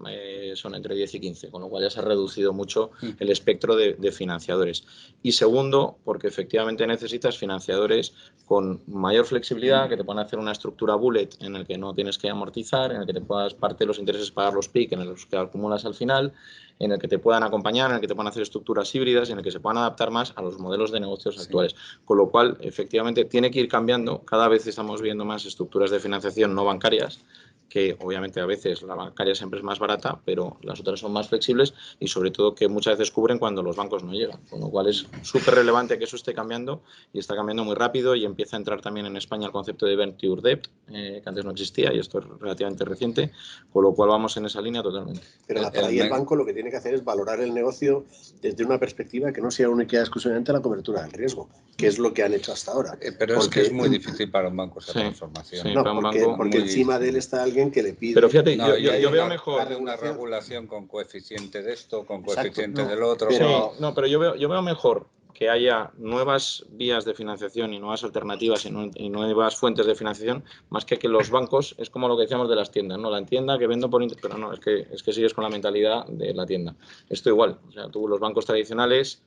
son entre 10 y 15, con lo cual ya se ha reducido mucho el espectro de financiadores. Y segundo, porque efectivamente necesitas financiadores con mayor flexibilidad, que te puedan hacer una estructura bullet en el que no tienes que amortizar, en el que te puedas parte de los intereses pagar los PIK, en los que acumulas al final, en el que te puedan acompañar, en el que te puedan hacer estructuras híbridas y en el que se puedan adaptar más a los modelos de negocios actuales. Con lo cual, efectivamente, tiene que ir cambiando. Cada vez estamos viendo más estructuras de financiación no bancarias, que obviamente a veces la bancaria siempre es más barata, pero las otras son más flexibles y sobre todo que muchas veces cubren cuando los bancos no llegan. Con lo cual es súper relevante que eso esté cambiando y está cambiando muy rápido y empieza a entrar también en España el concepto de Venture Debt, que antes no existía y esto es relativamente reciente, con lo cual vamos en esa línea totalmente. Pero para ahí el banco lo que tiene que hacer es valorar el negocio desde una perspectiva que no sea única y exclusivamente la cobertura del riesgo, que es lo que han hecho hasta ahora. Pero es que es muy difícil para un banco esa transformación. Sí, no, porque encima de él está alguien que le pide... Pero fíjate, no, yo veo mejor... una regulación con coeficiente de esto, con coeficiente del otro. Pero, no, pero yo veo mejor que haya nuevas vías de financiación y nuevas alternativas y nuevas fuentes de financiación, más que los bancos, es como lo que decíamos de las tiendas, ¿no? La tienda que vendo por internet, pero no, es que sigues con la mentalidad de la tienda. Esto igual, o sea, tú los bancos tradicionales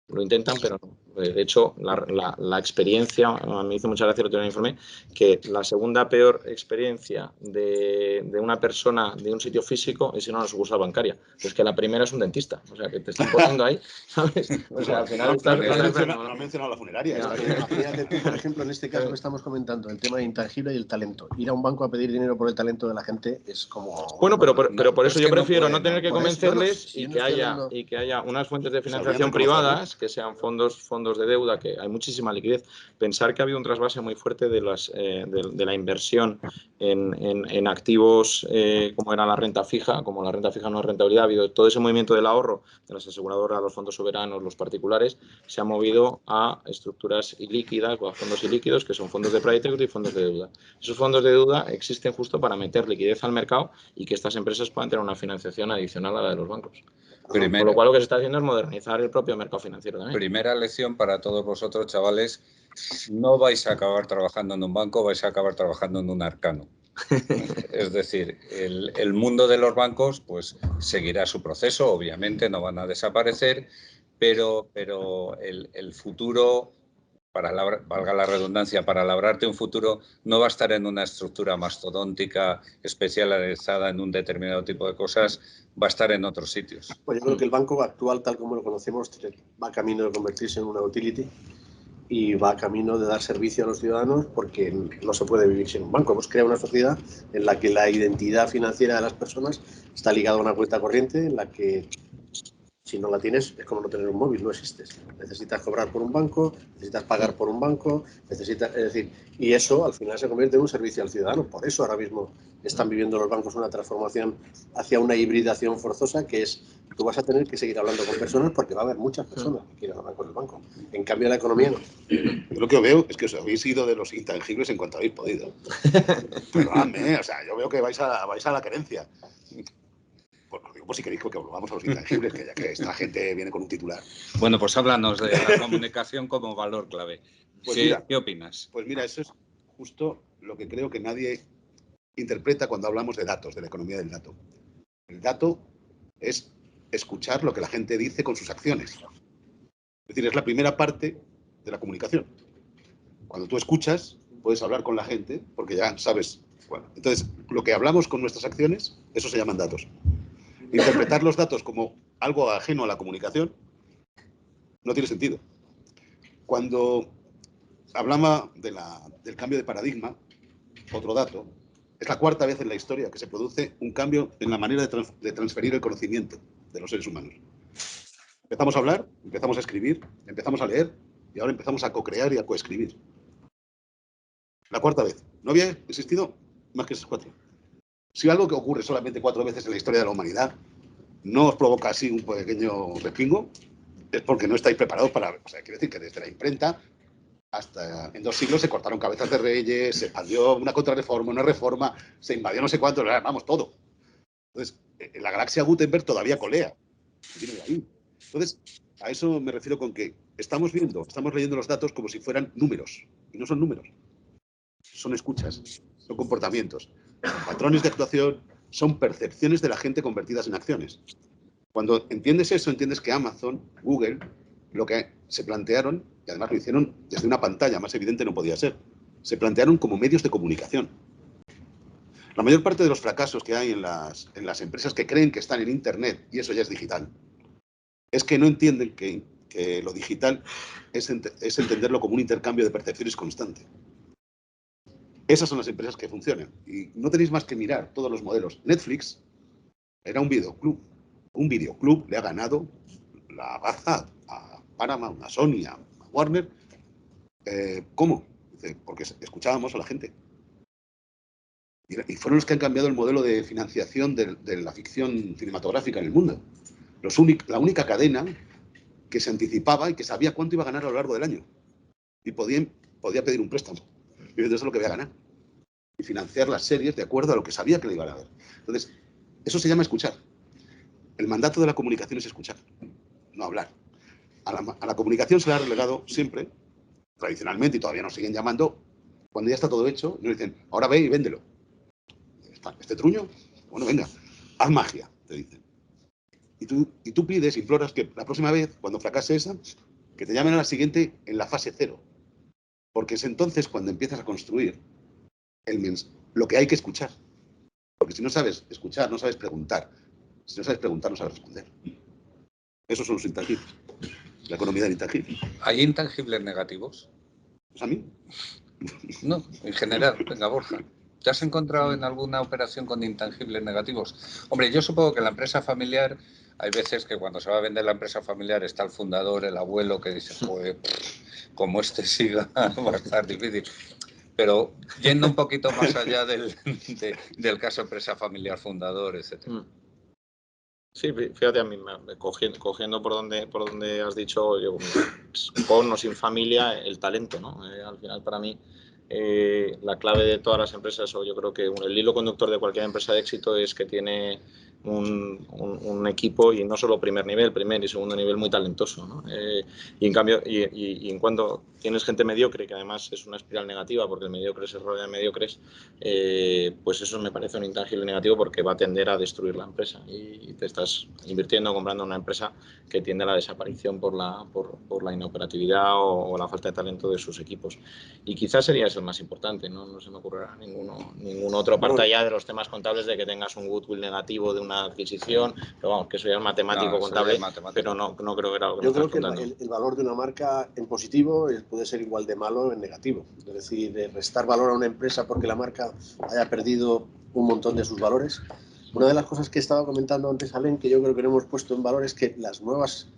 lo intentan, pero no. De hecho, la experiencia, me hizo mucha gracia el otro día en el informe, que la segunda peor experiencia de una persona de un sitio físico es ir a una sucursal bancaria. Es que la primera es un dentista, o sea, que te están poniendo ahí, ¿sabes? O sea, al final estás... No ha mencionado la funeraria. Imagínate tú, por ejemplo, en este caso que estamos comentando, el tema intangible y el talento. Ir a un banco a pedir dinero por el talento de la gente es como... Bueno, pero por eso yo prefiero no tener que convencerles y que haya unas fuentes de financiación privadas que sean fondos de deuda, que hay muchísima liquidez. Pensar que ha habido un trasvase muy fuerte de la inversión en activos como era la renta fija, como la renta fija no es rentabilidad, ha habido todo ese movimiento del ahorro de las aseguradoras, los fondos soberanos, los particulares, se ha movido a estructuras ilíquidas o a fondos ilíquidos, que son fondos de private equity y fondos de deuda. Esos fondos de deuda existen justo para meter liquidez al mercado y que estas empresas puedan tener una financiación adicional a la de los bancos. Con lo cual lo que se está haciendo es modernizar el propio mercado financiero también. Primera lección para todos vosotros, chavales, no vais a acabar trabajando en un banco, vais a acabar trabajando en un arcano. Es decir, el mundo de los bancos pues seguirá su proceso, obviamente no van a desaparecer, pero el futuro, valga la redundancia, para labrarte un futuro no va a estar en una estructura mastodóntica especializada en un determinado tipo de cosas, va a estar en otros sitios. Pues yo creo que el banco actual, tal como lo conocemos, va camino de convertirse en una utility y va camino de dar servicio a los ciudadanos porque no se puede vivir sin un banco. Hemos creado una sociedad en la que la identidad financiera de las personas está ligada a una cuenta corriente en la que si no la tienes es como no tener un móvil, no existes. Necesitas cobrar por un banco, necesitas pagar por un banco, es decir, y eso al final se convierte en un servicio al ciudadano. Por eso ahora mismo están viviendo los bancos una transformación hacia una hibridación forzosa, que es, tú vas a tener que seguir hablando con personas porque va a haber muchas personas que quieran hablar con el banco. En cambio, la economía no. Yo lo que veo es que os habéis ido de los intangibles en cuanto habéis podido. Perdóname, o sea, yo veo que vais a la querencia. Pues lo digo por si queréis que volvamos a los intangibles, que ya que esta gente viene con un titular. Bueno, pues háblanos de la comunicación como valor clave. Pues mira, ¿Qué opinas? Pues mira, eso es justo lo que creo que nadie interpreta cuando hablamos de datos, de la economía del dato. El dato es escuchar lo que la gente dice con sus acciones. Es decir, es la primera parte de la comunicación. Cuando tú escuchas, puedes hablar con la gente porque ya sabes. Bueno, entonces, lo que hablamos con nuestras acciones, eso se llaman datos. Interpretar los datos como algo ajeno a la comunicación no tiene sentido. Cuando hablaba del cambio de paradigma, otro dato, es la cuarta vez en la historia que se produce un cambio en la manera de transferir el conocimiento de los seres humanos. Empezamos a hablar, empezamos a escribir, empezamos a leer y ahora empezamos a co-crear y a coescribir. La cuarta vez. No había existido más que esas cuatro. Si algo que ocurre solamente 4 veces en la historia de la humanidad no os provoca así un pequeño respingo, es porque no estáis preparados para... O sea, quiere decir que desde la imprenta hasta en 2 siglos se cortaron cabezas de reyes, se expandió una contrarreforma, una reforma, se invadió no sé cuánto, vamos, todo. Entonces, la galaxia Gutenberg todavía colea. Viene de ahí. Entonces, a eso me refiero con que estamos leyendo los datos como si fueran números. Y no son números. Son escuchas, son comportamientos, son patrones de actuación, son percepciones de la gente convertidas en acciones. Cuando entiendes eso, entiendes que Amazon, Google, lo que se plantearon, y además lo hicieron desde una pantalla, más evidente no podía ser, se plantearon como medios de comunicación. La mayor parte de los fracasos que hay en las empresas que creen que están en Internet, y eso ya es digital, es que no entienden que lo digital es entenderlo como un intercambio de percepciones constante. Esas son las empresas que funcionan. Y no tenéis más que mirar todos los modelos. Netflix era un videoclub. Un videoclub le ha ganado la baza a Paramount, a Sony, a Warner. ¿Cómo? Dice, porque escuchábamos a la gente. Y fueron los que han cambiado el modelo de financiación de la ficción cinematográfica en el mundo. La única cadena que se anticipaba y que sabía cuánto iba a ganar a lo largo del año. Y podía pedir un préstamo. Y eso es lo que voy a ganar. Y financiar las series de acuerdo a lo que sabía que le iban a ver. Entonces, eso se llama escuchar. El mandato de la comunicación es escuchar, no hablar. A la comunicación se le ha relegado siempre, tradicionalmente, y todavía nos siguen llamando, cuando ya está todo hecho, nos dicen, ahora ve y véndelo. ¿Este truño? Bueno, venga, haz magia, te dicen. Y tú pides, imploras que la próxima vez, cuando fracase esa, que te llamen a la siguiente en la fase 0. Porque es entonces cuando empiezas a construir lo que hay que escuchar. Porque si no sabes escuchar, no sabes preguntar. Si no sabes preguntar, no sabes responder. Esos son los intangibles. La economía del intangible. ¿Hay intangibles negativos? ¿Pues a mí? No, en general. Venga, Borja. ¿Te has encontrado en alguna operación con intangibles negativos? Hombre, yo supongo que en la empresa familiar hay veces que cuando se va a vender la empresa familiar está el fundador, el abuelo, que dice, joder, como este siga va a estar difícil. Pero yendo un poquito más allá del caso empresa familiar fundador, etc. Sí, fíjate, a mí, cogiendo por donde has dicho, yo, con o sin familia, el talento, ¿no? Al final, para mí, la clave de todas las empresas, o yo creo que el hilo conductor de cualquier empresa de éxito es que tiene un equipo, y no solo primer y segundo nivel, muy talentoso, ¿no? Y en cambio, y en cuanto tienes gente mediocre, que además es una espiral negativa, porque el mediocre se rodea de mediocres, pues eso me parece un intangible negativo, porque va a tender a destruir la empresa, y te estás invirtiendo, comprando una empresa que tiende a la desaparición por la inoperatividad o la falta de talento de sus equipos. Y quizás sería eso el más importante, no se me ocurrirá ningún otro, aparte allá de los temas contables, de que tengas un goodwill negativo de una adquisición, pero vamos, que eso ya es matemático, contable, pero no creo que era lo que yo me creo estás que contando. el valor de una marca en positivo puede ser igual de malo en negativo. Es decir, restar valor a una empresa porque la marca haya perdido un montón de sus valores. Una de las cosas que estaba comentando antes, Alain, que yo creo que no hemos puesto en valor, es que los nuevos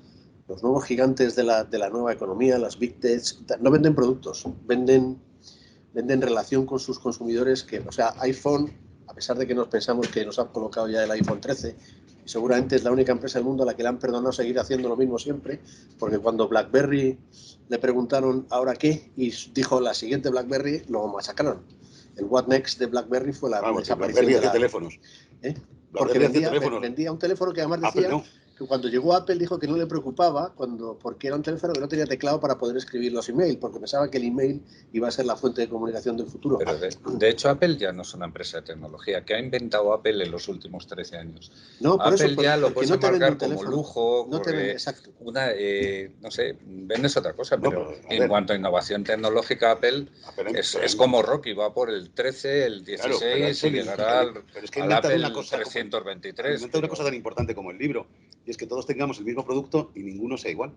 gigantes de la nueva economía, las Big Techs, no venden productos, venden relación con sus consumidores. O sea, iPhone, a pesar de que nos pensamos que nos han colocado ya el iPhone 13, seguramente es la única empresa del mundo a la que le han perdonado seguir haciendo lo mismo siempre, porque cuando BlackBerry le preguntaron ¿ahora qué? Y dijo la siguiente BlackBerry, lo machacaron. El What Next de BlackBerry fue la desaparición BlackBerry hacía teléfonos. Porque vendía un teléfono que además decía que cuando llegó Apple dijo que no le preocupaba porque era un teléfono que no tenía teclado para poder escribir los emails, porque pensaba que el email iba a ser la fuente de comunicación del futuro. Pero de hecho Apple ya no es una empresa de tecnología. ¿Qué ha inventado Apple en los últimos 13 años? No, por Apple eso, ya lo puedes marcar como teléfono, lujo, no te vende, exacto. No sé, vendes otra cosa, pero no, en cuanto a innovación tecnológica, Apple es como Rocky, va por el 13, el 16 y llegará al Apple 323. Inventa una cosa tan importante como el libro, y es que todos tengamos el mismo producto y ninguno sea igual.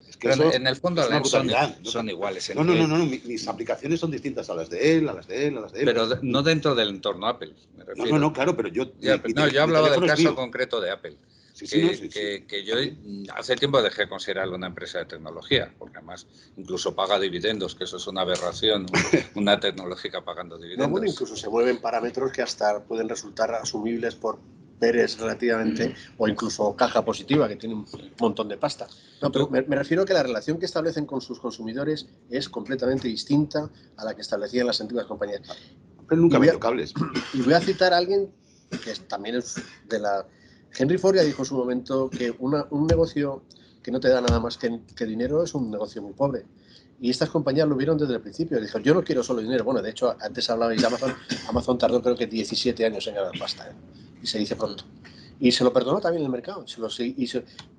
Es que pero en el fondo es una brutalidad. Son iguales. No, mis aplicaciones son distintas a las de él, a las de él. Pero no dentro del entorno Apple, me refiero. No, claro, pero yo... yo hablaba del caso concreto de Apple. Sí, sí, no, sí, que yo hace tiempo dejé de considerarlo una empresa de tecnología, porque además incluso paga dividendos, que eso es una aberración, una tecnológica pagando No, dividendos. bueno, incluso se mueven parámetros que hasta pueden resultar asumibles por PERES relativamente, o incluso caja positiva, que tiene un montón de pasta. No, pero me refiero a que la relación que establecen con sus consumidores es completamente distinta a la que establecían las antiguas compañías. Pero nunca vendió cables. Y voy a citar a alguien que también es de la... Henry Ford ya dijo en su momento que un negocio que no te da nada más que dinero es un negocio muy pobre. Y estas compañías lo vieron desde el principio. Dijeron, yo no quiero solo dinero. Bueno, de hecho, antes hablabais de Amazon. Amazon tardó creo que 17 años en ganar pasta. Y se dice pronto. Y se lo perdonó también el mercado.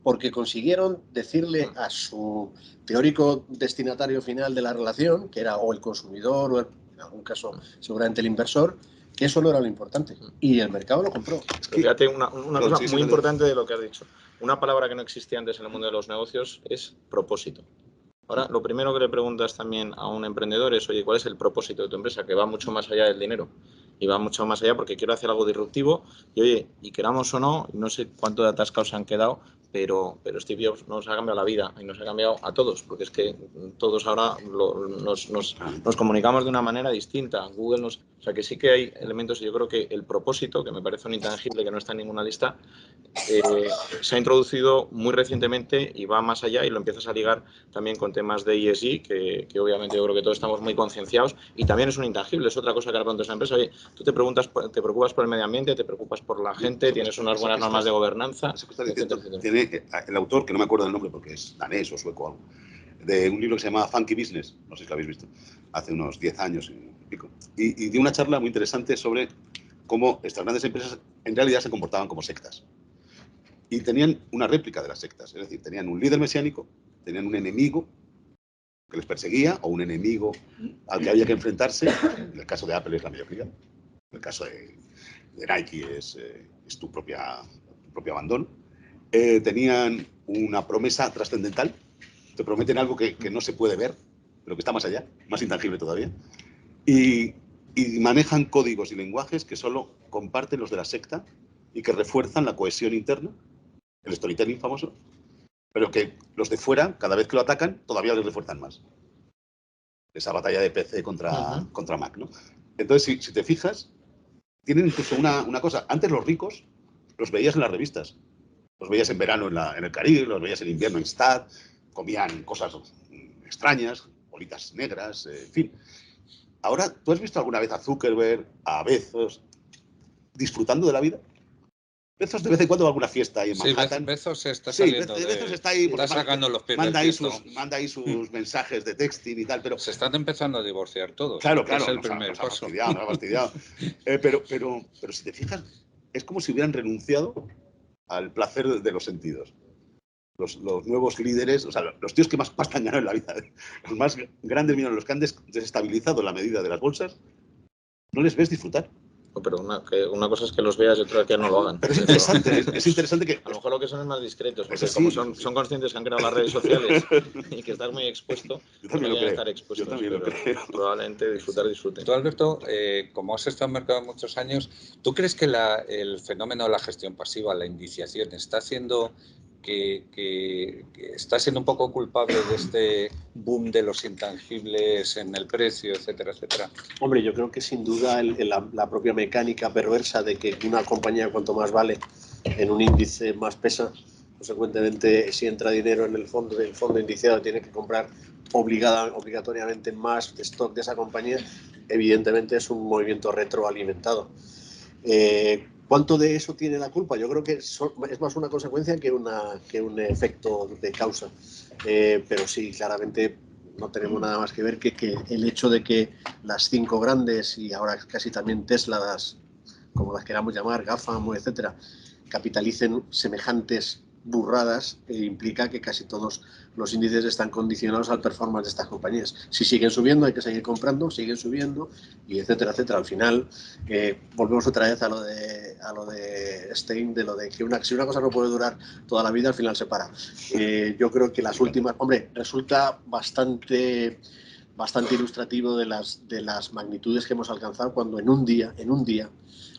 Porque consiguieron decirle a su teórico destinatario final de la relación, que era o el consumidor o en algún caso seguramente el inversor, que eso no era lo importante. Y el mercado lo compró. Fíjate, una cosa muy importante de lo que has dicho. Una palabra que no existía antes en el mundo de los negocios es propósito. Ahora, lo primero que le preguntas también a un emprendedor es, oye, ¿cuál es el propósito de tu empresa? Que va mucho más allá del dinero. Y va mucho más allá porque quiero hacer algo disruptivo. Y oye, y queramos o no, no sé cuánto de atascados se han quedado, pero Steve Jobs nos ha cambiado la vida y nos ha cambiado a todos, porque es que todos ahora nos comunicamos de una manera distinta. Google o sea, que sí que hay elementos, y yo creo que el propósito, que me parece un intangible que no está en ninguna lista, se ha introducido muy recientemente y va más allá y lo empiezas a ligar también con temas de ESG, que obviamente yo creo que todos estamos muy concienciados, y también es un intangible, es otra cosa que ahora preguntas a la empresa. Oye, tú te preocupas por el medio ambiente, te preocupas por la gente, tienes unas buenas normas de gobernanza, etcétera. Tiene el autor, que no me acuerdo del nombre porque es danés o sueco o algo, de un libro que se llama Funky Business, no sé si lo habéis visto, hace unos 10 años y pico, y dio una charla muy interesante sobre cómo estas grandes empresas en realidad se comportaban como sectas. Y tenían una réplica de las sectas, es decir, tenían un líder mesiánico, tenían un enemigo que les perseguía o un enemigo al que había que enfrentarse. En el caso de Apple es la mediocridad, en el caso de Nike es tu propio abandono. Tenían una promesa trascendental, te prometen algo que no se puede ver, pero que está más allá, más intangible todavía, y manejan códigos y lenguajes que solo comparten los de la secta y que refuerzan la cohesión interna, el storytelling famoso, pero que los de fuera, cada vez que lo atacan, todavía les refuerzan más. Esa batalla de PC contra Mac, ¿no? Entonces, si te fijas, tienen incluso una cosa. Antes los ricos los veías en las revistas. Los veías en verano en el Caribe, los veías en invierno en Stad, comían cosas extrañas, bolitas negras, en fin. Ahora, ¿tú has visto alguna vez a Zuckerberg, a Bezos, disfrutando de la vida? Bezos de vez en cuando va a alguna fiesta ahí en Manhattan. Sí, Bezos está saliendo Bezos está ahí, está sacando los pies manda del ahí sus mensajes de texting y tal, pero... Se están empezando a divorciar todos. Claro, Es el nos primer ha paso. fastidiado. Pero si te fijas, es como si hubieran renunciado al placer de los sentidos. Los nuevos líderes, o sea, los tíos que más pasta han ganado en la vida, los más grandes millones, los que han desestabilizado la medida de las bolsas, no les ves disfrutar. Pero una cosa es que los veas y otra que no lo hagan. Pero es interesante que... A lo mejor lo que son es más discretos, porque como son conscientes que han creado las redes sociales y que estás muy expuesto, yo también lo creo. estar expuestos, yo también lo creo. Probablemente disfruten. Tú, Alberto, como has estado en el mercado muchos años, ¿tú crees que el fenómeno de la gestión pasiva, la indiciación, está haciendo que está siendo un poco culpable de este boom de los intangibles en el precio, etcétera, etcétera? Hombre, yo creo que sin duda la propia mecánica perversa de que una compañía cuanto más vale en un índice más pesa, consecuentemente si entra dinero en el fondo indiciado tiene que comprar obligatoriamente más stock de esa compañía, evidentemente es un movimiento retroalimentado. ¿Cuánto de eso tiene la culpa? Yo creo que es más una consecuencia que un efecto de causa. Pero sí, claramente no tenemos nada más que ver que el hecho de que las 5 grandes y ahora casi también Tesla, como las queramos llamar, GAFAM, etcétera, capitalicen semejantes burradas implica que casi todos los índices están condicionados al performance de estas compañías. Si siguen subiendo hay que seguir comprando, siguen subiendo y etcétera, etcétera. Al final volvemos otra vez a lo de Stein, de lo de que si una cosa no puede durar toda la vida, al final se para. Yo creo que las últimas, hombre, resulta bastante bastante ilustrativo de las magnitudes que hemos alcanzado cuando en un día,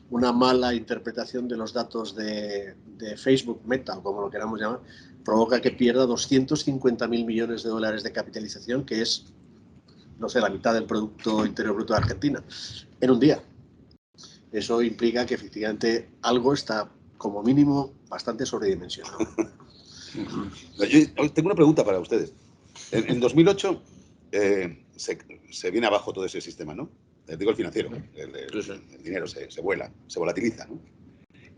una mala interpretación de los datos de Facebook, Meta, o como lo queramos llamar, provoca que pierda 250.000 millones de dólares de capitalización, que es, no sé, la mitad del Producto Interior Bruto de Argentina, en un día. Eso implica que efectivamente algo está, como mínimo, bastante sobredimensionado. Yo tengo una pregunta para ustedes. En 2008 se viene abajo todo ese sistema, ¿no? Digo el financiero, el dinero se vuela, se volatiliza, ¿no?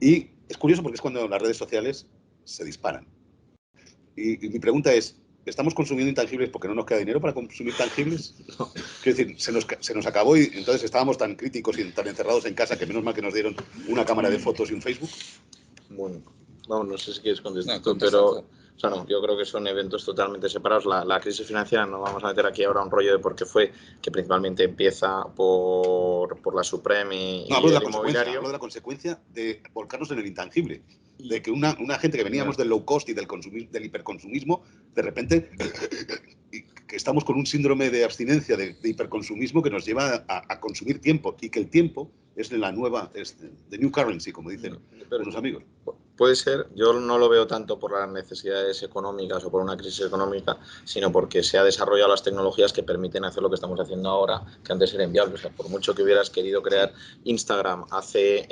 Y es curioso porque es cuando las redes sociales se disparan. Y mi pregunta es, ¿estamos consumiendo intangibles porque no nos queda dinero para consumir tangibles? No. Quiero decir, se nos acabó y entonces estábamos tan críticos y tan encerrados en casa que menos mal que nos dieron una cámara de fotos y un Facebook. Bueno, vamos, no sé si quieres contestar tú, pero... O sea, no, yo creo que son eventos totalmente separados. La crisis financiera, no vamos a meter aquí ahora un rollo de por qué fue, que principalmente empieza por la Supreme y el inmobiliario. Hablo de la consecuencia de volcarnos en el intangible. De que una gente que veníamos del low cost y del hiperconsumismo, de repente, que estamos con un síndrome de abstinencia, de hiperconsumismo que nos lleva a consumir tiempo. Y que el tiempo es la nueva, es the new currency, como dicen unos amigos. Puede ser, yo no lo veo tanto por las necesidades económicas o por una crisis económica, sino porque se han desarrollado las tecnologías que permiten hacer lo que estamos haciendo ahora, que antes era inviable. O sea, por mucho que hubieras querido crear Instagram hace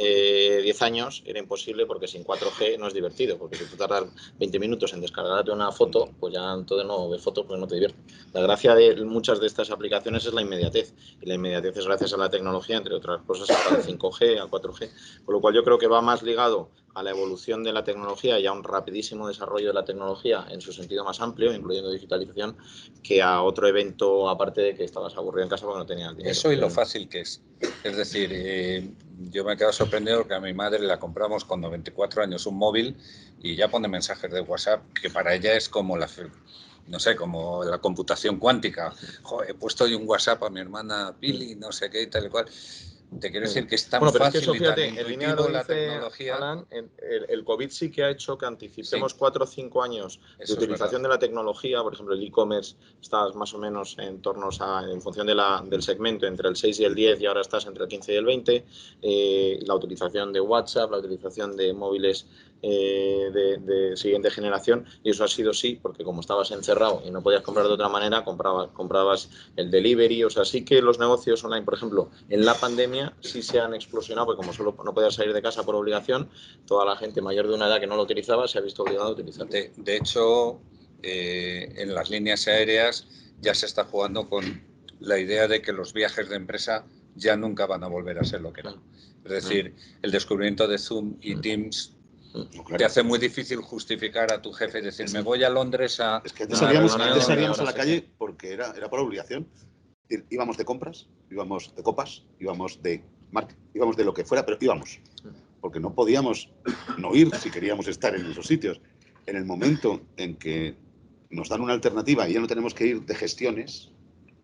10 años, era imposible porque sin 4G no es divertido, porque si tú tardas 20 minutos en descargarte una foto, pues ya entonces no ves fotos, pues no te diviertes. La gracia de muchas de estas aplicaciones es la inmediatez, y la inmediatez es gracias a la tecnología, entre otras cosas, al 5G, al 4G, con lo cual yo creo que va más ligado a la evolución de la tecnología y a un rapidísimo desarrollo de la tecnología en su sentido más amplio, incluyendo digitalización, que a otro evento aparte de que estabas aburrido en casa porque no tenías dinero. Eso y lo fácil que es. Es decir, yo me he quedado sorprendido porque a mi madre la compramos con 94 años un móvil y ya pone mensajes de WhatsApp que para ella es como no sé, como la computación cuántica. Joder, he puesto hoy un WhatsApp a mi hermana Pili, no sé qué y tal y cual. Te quiero decir que es tan pero fácil es que eso, fíjate, y tan intuitivo la tecnología. Alan, el COVID sí que ha hecho que anticipemos 4 o 5 años de utilización de la tecnología. Por ejemplo, el e-commerce está más o menos en torno en función del segmento, entre el 6 y el 10, y ahora estás entre el 15 y el 20. La utilización de WhatsApp, la utilización de móviles de siguiente generación, y eso ha sido sí, porque como estabas encerrado y no podías comprar de otra manera, comprabas el delivery. O sea, sí que los negocios online, por ejemplo, en la pandemia sí se han explosionado, porque como solo no podías salir de casa por obligación, toda la gente mayor de una edad que no lo utilizaba se ha visto obligada a utilizarlo. De hecho, en las líneas aéreas ya se está jugando con la idea de que los viajes de empresa ya nunca van a volver a ser lo que eran. Es decir, el descubrimiento de Zoom y Teams te hace muy difícil justificar a tu jefe y decir, me voy a Londres a... Es que antes salíamos a la calle porque era por obligación. Íbamos de compras, íbamos de copas, íbamos de lo que fuera, pero íbamos. Porque no podíamos no ir si queríamos estar en esos sitios. En el momento en que nos dan una alternativa y ya no tenemos que ir de gestiones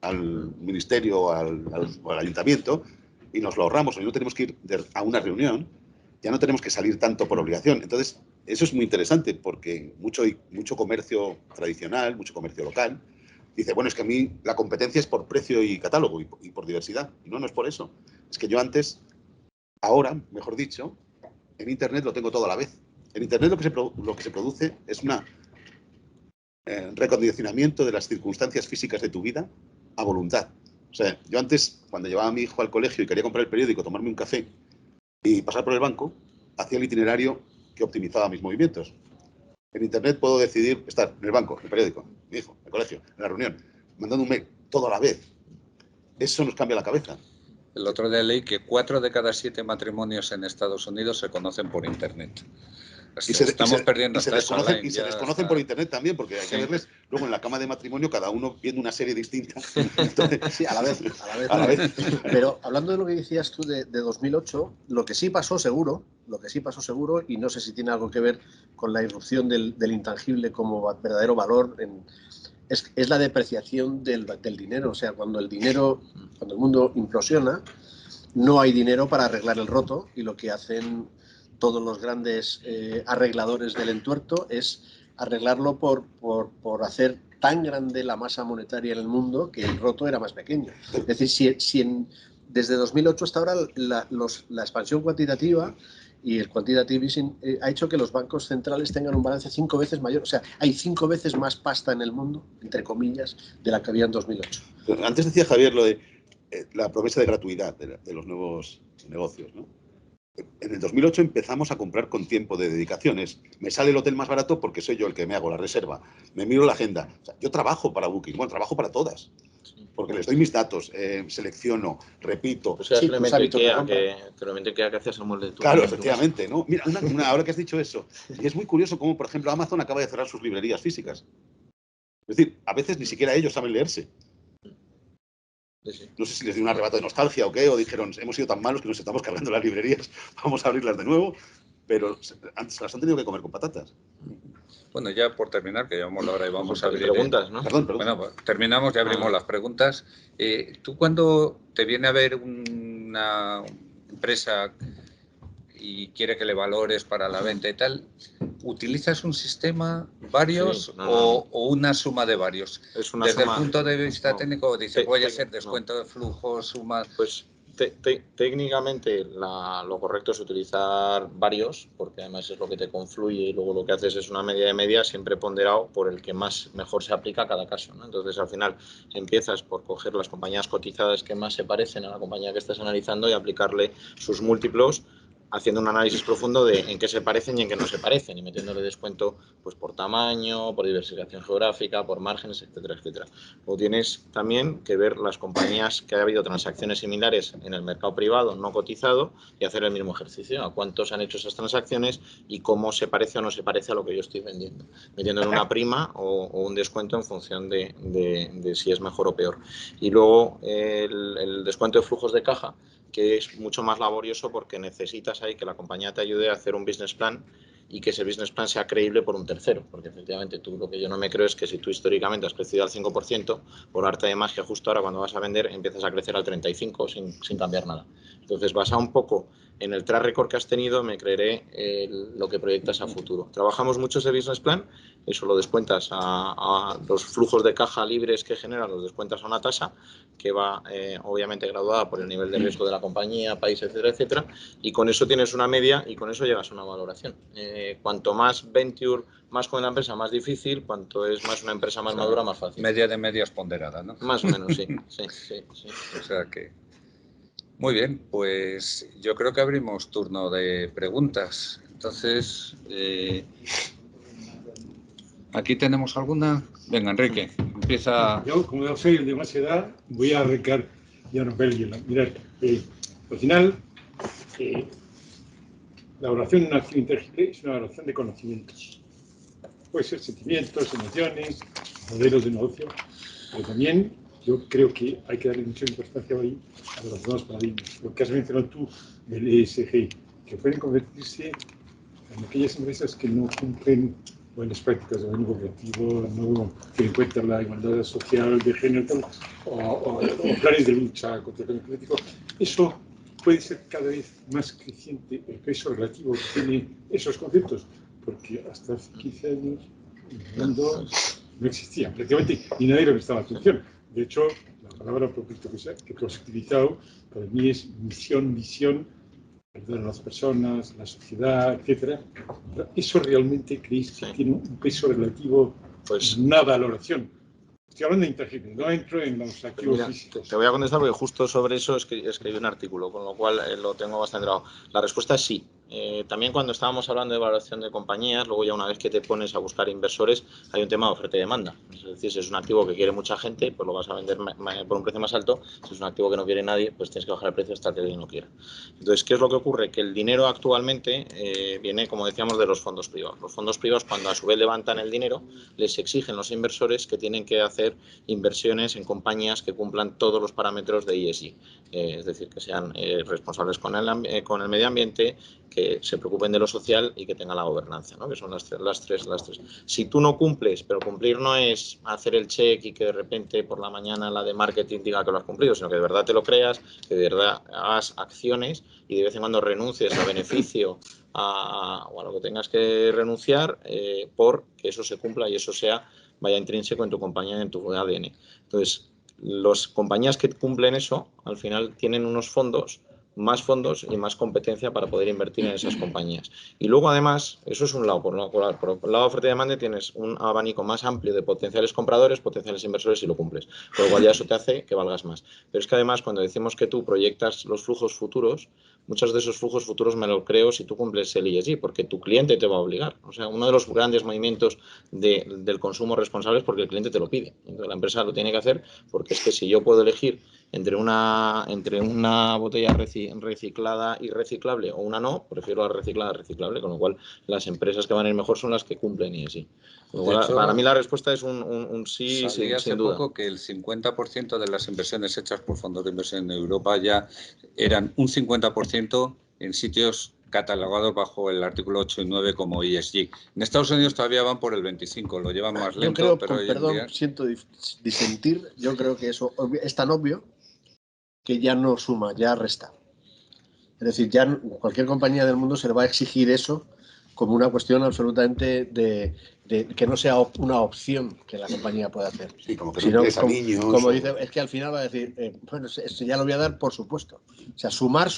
al ministerio o al ayuntamiento y nos lo ahorramos, o no tenemos que ir a una reunión, ya no tenemos que salir tanto por obligación. Entonces, eso es muy interesante porque mucho comercio tradicional, mucho comercio local, dice, bueno, es que a mí la competencia es por precio y catálogo y por diversidad. Y no es por eso. Es que yo ahora, mejor dicho, en Internet lo tengo todo a la vez. En Internet lo que se produce es un recondicionamiento de las circunstancias físicas de tu vida a voluntad. O sea, yo antes, cuando llevaba a mi hijo al colegio y quería comprar el periódico, tomarme un café y pasar por el banco, hacía el itinerario que optimizaba mis movimientos. En Internet puedo decidir estar en el banco, en el periódico, mi hijo, en el colegio, en la reunión, mandando un mail, todo a la vez. Eso nos cambia la cabeza. El otro día leí que 4 de cada 7 matrimonios en Estados Unidos se conocen por Internet. Estamos perdiendo hasta eso online. Y se desconocen por Internet también, porque hay que verles luego en la cama de matrimonio, cada uno viendo una serie distinta. Entonces, sí, a la vez. Pero hablando de lo que decías tú de 2008, lo que sí pasó seguro, y no sé si tiene algo que ver con la irrupción del intangible como verdadero valor, es la depreciación del dinero. O sea, cuando el mundo implosiona, no hay dinero para arreglar el roto, y lo que hacen todos los grandes arregladores del entuerto es arreglarlo por hacer tan grande la masa monetaria en el mundo que el roto era más pequeño. Es decir, desde 2008 hasta ahora la expansión cuantitativa y el quantitative easing ha hecho que los bancos centrales tengan un balance 5 veces mayor. O sea, hay 5 veces más pasta en el mundo, entre comillas, de la que había en 2008. Antes decía Javier lo de la promesa de gratuidad de los nuevos negocios, ¿no? En el 2008 empezamos a comprar con tiempo de dedicaciones. Me sale el hotel más barato porque soy yo el que me hago la reserva. Me miro la agenda. O sea, yo trabajo para Booking, bueno, trabajo para todas. Porque les doy mis datos, selecciono, repito. O sea, sí, solamente que haces el molde de tu. Claro, efectivamente, ¿no? Mira, ahora que has dicho eso, y es muy curioso cómo, por ejemplo, Amazon acaba de cerrar sus librerías físicas. Es decir, a veces ni siquiera ellos saben leerse. No sé si les dio un arrebato de nostalgia o qué, o dijeron, hemos sido tan malos que nos estamos cargando las librerías, vamos a abrirlas de nuevo, pero antes las han tenido que comer con patatas. Bueno, ya por terminar, que llevamos la hora y vamos a abrir preguntas, ¿no? Perdón. Bueno, pues terminamos y abrimos las preguntas. Tú, cuando te viene a ver una empresa y quiere que le valores para la venta y tal, ¿utilizas un sistema, varios, o una suma de varios? Es una Desde suma, el punto de vista técnico, dice, voy a hacer descuento de flujo, suma... Pues técnicamente lo correcto es utilizar varios, porque además es lo que te confluye y luego lo que haces es una media de media siempre ponderado por el que mejor se aplica a cada caso, ¿no? Entonces al final empiezas por coger las compañías cotizadas que más se parecen a la compañía que estás analizando y aplicarle sus múltiplos, haciendo un análisis profundo de en qué se parecen y en qué no se parecen y metiéndole descuento pues por tamaño, por diversificación geográfica, por márgenes, etcétera, etcétera. O tienes también que ver las compañías que ha habido transacciones similares en el mercado privado no cotizado y hacer el mismo ejercicio, a cuántos han hecho esas transacciones y cómo se parece o no se parece a lo que yo estoy vendiendo, metiéndole una prima o un descuento en función de si es mejor o peor. Y luego el descuento de flujos de caja, que es mucho más laborioso porque necesitas ahí que la compañía te ayude a hacer un business plan y que ese business plan sea creíble por un tercero, porque efectivamente tú, lo que yo no me creo es que si tú históricamente has crecido al 5%, por arte de magia justo ahora cuando vas a vender empiezas a crecer al 35% sin cambiar nada. Entonces, basado un poco en el track record que has tenido, me creeré lo que proyectas a futuro. Trabajamos mucho ese business plan, eso lo descuentas a los flujos de caja libres que generan, los descuentas a una tasa que va obviamente graduada por el nivel de riesgo de la compañía, país, etcétera, etcétera, y con eso tienes una media y con eso llegas a una valoración. Cuanto más venture, más con la empresa, más difícil, cuanto es más una empresa más madura, más fácil. Media de medias ponderada, ¿no? Más o menos, sí. O sea que... Muy bien, pues yo creo que abrimos turno de preguntas. Entonces, ¿aquí tenemos alguna? Venga, Enrique, empieza. Yo, como no soy el de más edad, voy a arrancar ya no Bélgica. Mirad, al final, la evaluación de una acción intangible es una evaluación de conocimientos. Puede ser sentimientos, emociones, modelos de negocio, pero también yo creo que hay que darle mucha importancia hoy a los nuevos paradigmas. Lo que has mencionado tú del ESG, que pueden convertirse en aquellas empresas que no cumplen buenas prácticas de gobierno cooperativo, no tienen en cuenta la igualdad social de género o planes de lucha contra el cambio climático. Eso puede ser cada vez más creciente el peso relativo que tienen esos conceptos, porque hasta hace 15 años el mundo no existía prácticamente y nadie le prestaba atención. De hecho, la palabra propósito que tú has utilizado para mí es misión, visión, ayudar a las personas, la sociedad, etcétera. ¿Eso realmente creéis que tiene un peso relativo en una valoración? Estoy hablando de intangibles, no entro en los activos físicos. Te voy a contestar porque justo sobre eso escribí un artículo, con lo cual lo tengo bastante grabado. La respuesta es sí. También cuando estábamos hablando de valoración de compañías, luego ya una vez que te pones a buscar inversores, hay un tema de oferta y demanda. Es decir, si es un activo que quiere mucha gente, pues lo vas a vender por un precio más alto. Si es un activo que no quiere nadie, pues tienes que bajar el precio hasta que alguien lo quiera. Entonces, ¿qué es lo que ocurre? Que el dinero actualmente viene, como decíamos, de los fondos privados. Los fondos privados, cuando a su vez levantan el dinero, les exigen los inversores que tienen que hacer inversiones en compañías que cumplan todos los parámetros de ESG, es decir, que sean responsables con el medio ambiente, que se preocupen de lo social y que tengan la gobernanza, ¿no? Que son las tres. Si tú no cumples, pero cumplir no es hacer el check y que de repente por la mañana la de marketing diga que lo has cumplido, sino que de verdad te lo creas, que de verdad hagas acciones y de vez en cuando renuncies a beneficio o a lo que tengas que renunciar por que eso se cumpla y eso sea vaya intrínseco en tu compañía, en tu ADN. Entonces, las compañías que cumplen eso, al final tienen unos fondos, más fondos y más competencia para poder invertir en esas compañías. Y luego, además, eso es un lado. Por el lado de oferta y demanda tienes un abanico más amplio de potenciales compradores, potenciales inversores si lo cumples. Con lo cual ya eso te hace que valgas más. Pero es que además, cuando decimos que tú proyectas los flujos futuros, muchos de esos flujos futuros me lo creo si tú cumples el ESG, porque tu cliente te va a obligar. O sea, uno de los grandes movimientos del consumo responsable es porque el cliente te lo pide. Entonces, la empresa lo tiene que hacer porque es que si yo puedo elegir entre una botella reciclada y reciclable o una no, prefiero la reciclada reciclable, con lo cual las empresas que van a ir mejor son las que cumplen ESG. Hecho, para mí la respuesta es un sí, sin duda. Poco que el 50% de las inversiones hechas por fondos de inversión en Europa ya eran un 50% en sitios catalogados bajo el artículo 8 y 9 como ESG. En Estados Unidos todavía van por el 25, lo llevan más lento. Yo creo, pero con perdón, siento disentir, yo creo que eso es tan obvio que ya no suma, ya resta. Es decir, ya cualquier compañía del mundo se le va a exigir eso como una cuestión absolutamente de que no sea una opción que la compañía pueda hacer. Sí, como que no interesa a niños. Como dice, es que al final va a decir, bueno, ya lo voy a dar, por supuesto. O sea, sumar,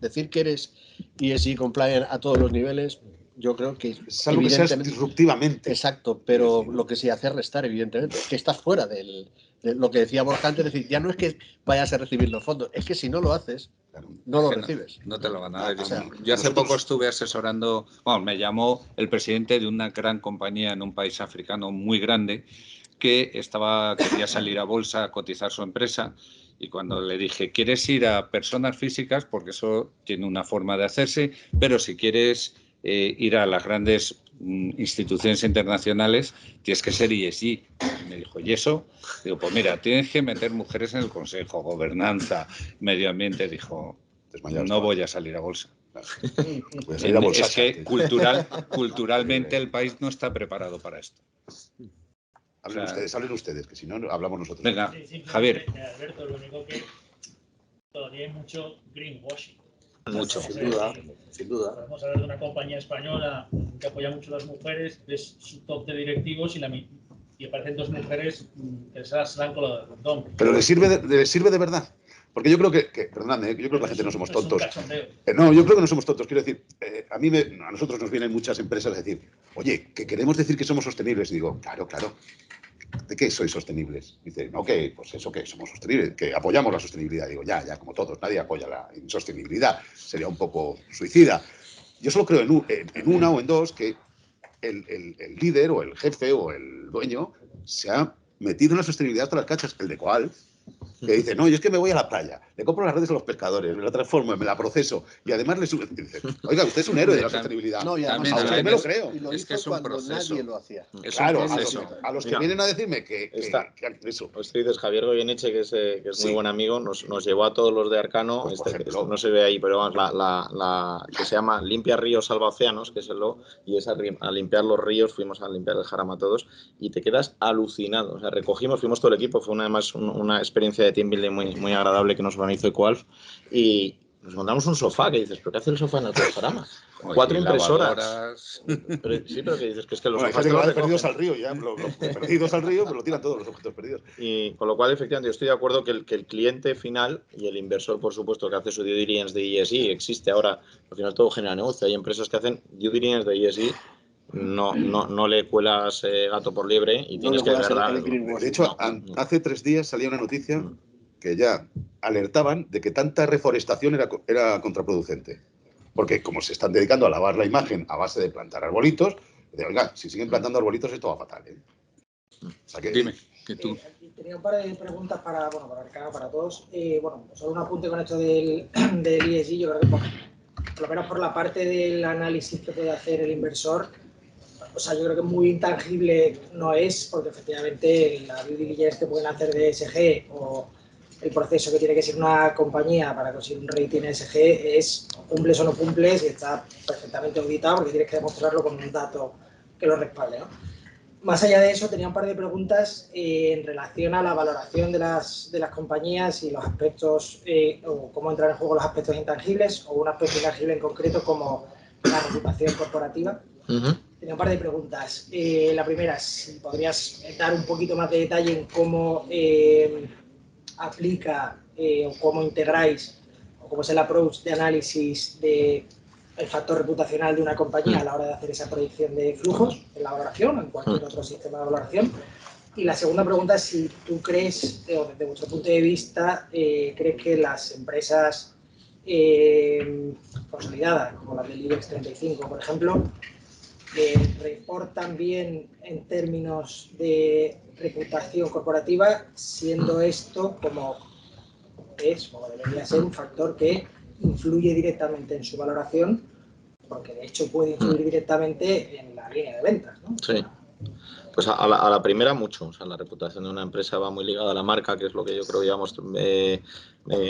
decir que eres ESG compliant a todos los niveles, yo creo que es algo que seas disruptivamente. Exacto, pero lo que sí hace es restar, evidentemente, que estás fuera de lo que decía Borja antes, es decir, ya no es que vayas a recibir los fondos, es que si no lo haces, no lo recibes. No te lo van a dar. O sea, yo hace poco estuve asesorando, bueno, me llamó el presidente de una gran compañía en un país africano muy grande que quería salir a bolsa a cotizar su empresa. Y cuando le dije, ¿quieres ir a personas físicas? Porque eso tiene una forma de hacerse, pero si quieres ir a las grandes instituciones internacionales, tienes que ser ESG. Y me dijo, ¿y eso? Digo, pues mira, tienes que meter mujeres en el consejo, gobernanza, medio ambiente. Dijo, no voy a salir a bolsa. Voy a salir a bolsa. Es que culturalmente el país no está preparado para esto. Hablen ustedes, que si no, hablamos nosotros. Venga, Javier. Alberto, lo único que todavía hay mucho greenwashing. Mucho, sin duda. Podemos hablar de una compañía española que apoya mucho a las mujeres, es su top de directivos y aparecen dos mujeres que se dan con el montón. Pero ¿les sirve de verdad? Porque yo creo perdóname, yo creo que la gente no somos tontos. No, yo creo que no somos tontos. Quiero decir, a nosotros nos vienen muchas empresas a decir, oye, que queremos decir que somos sostenibles. Y digo, claro. ¿De qué sois sostenibles? Dice, no, que pues eso, que somos sostenibles, que apoyamos la sostenibilidad. Digo, ya, como todos, nadie apoya la insostenibilidad. Sería un poco suicida. Yo solo creo en una o en dos que el líder o el jefe o el dueño se ha metido en la sostenibilidad hasta las cachas. El de cuál, que dice, no, yo es que me voy a la playa, le compro las redes a los pescadores, me la transformo, me la proceso y además le sube. Dice, oiga, usted es un héroe de la sostenibilidad. No, y además, a usted me lo creo. Y lo hizo es cuando nadie lo hacía. Claro, a los que vienen a decirme que eso. Pues tú dices, Javier Goyeneche, que es muy buen amigo, nos llevó a todos los de Arcano, pues, por ejemplo, no se ve ahí, pero vamos, la que se llama Limpia Ríos, Salva Océanos, que es y es a limpiar los ríos, fuimos a limpiar el Jarama todos, y te quedas alucinado. O sea, fuimos todo el equipo, fue además una experiencia de team building muy agradable que nos organizó Ecoalf, y nos montamos un sofá, que dices, ¿pero qué hace el sofá en el Jarama? 4 impresoras. Pero que dices que es que los sofás los perdidos al río, ya, los perdidos al río, pero lo tiran todos los objetos perdidos. Y con lo cual, efectivamente, yo estoy de acuerdo que el cliente final y el inversor, por supuesto, que hace su due diligence de ESG, existe ahora, al final todo genera negocio. Hay empresas que hacen due diligence de ESG, no le cuelas gato por liebre y tienes que verdad. De hecho, hace 3 días salía una noticia que ya alertaban de que tanta reforestación era contraproducente. Porque como se están dedicando a lavar la imagen a base de plantar arbolitos, oiga, si siguen plantando arbolitos esto va fatal. O sea que, dime, que tú. Tenía un par de preguntas para Arcano, para todos. Solo un apunte con esto del ESG. Yo creo que por lo menos por la parte del análisis que puede hacer el inversor, o sea, yo creo que muy intangible no es, porque efectivamente la due diligence que pueden hacer de ESG o el proceso que tiene que ser una compañía para conseguir un rating ESG es cumples o no cumples y está perfectamente auditado porque tienes que demostrarlo con un dato que lo respalde, ¿no? Más allá de eso, tenía un par de preguntas en relación a la valoración de las compañías y los aspectos, o cómo entran en juego los aspectos intangibles o un aspecto intangible en concreto como la reputación corporativa. tenía un par de preguntas. La primera, si podrías dar un poquito más de detalle en cómo aplica o cómo integráis o cómo es el approach de análisis del factor reputacional de una compañía a la hora de hacer esa proyección de flujos en la valoración o en cualquier otro sistema de valoración. Y la segunda pregunta es si tú crees, o desde vuestro punto de vista, crees que las empresas consolidadas, como las del IBEX 35, por ejemplo, reportan bien en términos de reputación corporativa, siendo esto como es, como debería ser, un factor que influye directamente en su valoración, porque de hecho puede influir directamente en la línea de ventas, ¿no? Sí. Pues a la primera mucho. O sea, la reputación de una empresa va muy ligada a la marca, que es lo que yo creo que llevamos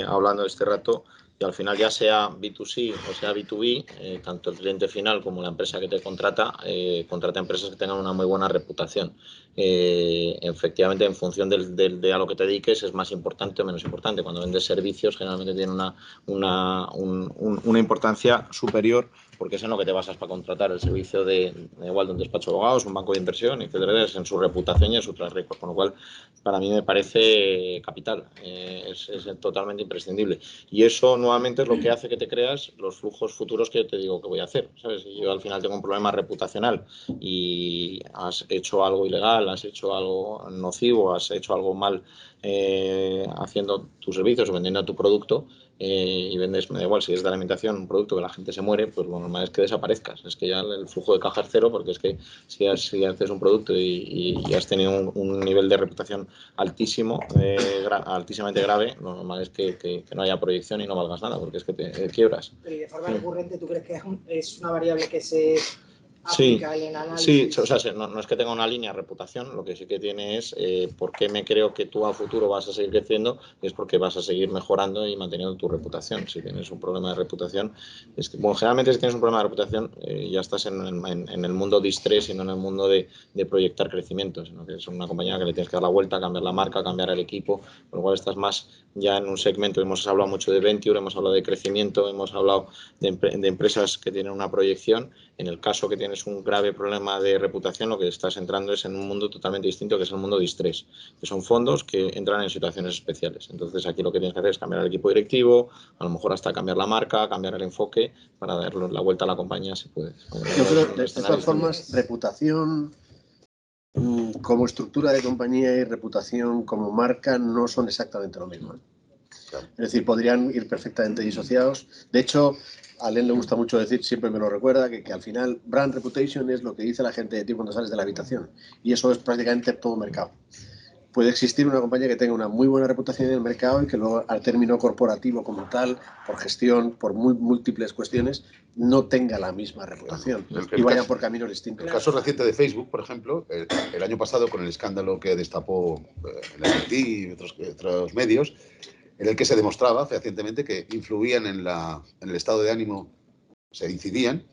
hablando este rato. Y al final, ya sea B2C o sea B2B, tanto el cliente final como la empresa que te contrata empresas que tengan una muy buena reputación. Efectivamente, en función de a lo que te dediques, es más importante o menos importante. Cuando vendes servicios, generalmente tiene una importancia superior, porque es en lo que te basas para contratar el servicio de igual de un despacho de abogados, un banco de inversión, etcétera, es en su reputación y en su track record, con lo cual para mí me parece capital, es totalmente imprescindible. Y eso nuevamente es lo que hace que te creas los flujos futuros que yo te digo que voy a hacer, ¿sabes? Si yo al final tengo un problema reputacional y has hecho algo ilegal, has hecho algo nocivo, has hecho algo mal haciendo tus servicios o vendiendo tu producto, y vendes, me da igual si es de alimentación, un producto que la gente se muere, pues lo normal es que desaparezcas. Es que ya el flujo de caja es cero, porque es que si haces un producto y has tenido un nivel de reputación altísimo, altísimamente grave, lo normal es que no haya proyección y no valgas nada, porque es que te quiebras. Pero ¿y de forma recurrente tú crees que es una variable que se Sí, aplica en análisis? sí, o sea, no es que tenga una línea de reputación, lo que sí que tiene es por qué me creo que tú a futuro vas a seguir creciendo, y es porque vas a seguir mejorando y manteniendo tu reputación. Si tienes un problema de reputación, es que, bueno, generalmente si tienes un problema de reputación ya estás en el mundo de estrés y no en el mundo de proyectar crecimiento, sino que es una compañía que le tienes que dar la vuelta, cambiar la marca, cambiar el equipo, con lo cual estás más ya en un segmento. Hemos hablado mucho de venture, hemos hablado de crecimiento, hemos hablado de empresas que tienen una proyección. En el caso que tienes un grave problema de reputación, lo que estás entrando es en un mundo totalmente distinto, que es el mundo de estrés, que son fondos que entran en situaciones especiales. Entonces, aquí lo que tienes que hacer es cambiar el equipo directivo, a lo mejor hasta cambiar la marca, cambiar el enfoque, para darle la vuelta a la compañía si puedes. Yo creo que, de todas formas, reputación como estructura de compañía y reputación como marca no son exactamente lo mismo. Es decir, podrían ir perfectamente disociados. De hecho, a Len le gusta mucho decir, siempre me lo recuerda, que al final brand reputation es lo que dice la gente de ti cuando sales de la habitación. Y eso es prácticamente todo mercado. Puede existir una compañía que tenga una muy buena reputación en el mercado y que luego, al término corporativo como tal, por gestión, por múltiples cuestiones, no tenga la misma reputación y vayan por caminos distintos. El caso reciente de Facebook, por ejemplo, el año pasado, con el escándalo que destapó el MIT y otros medios, en el que se demostraba fehacientemente que influían en el estado de ánimo, se incidían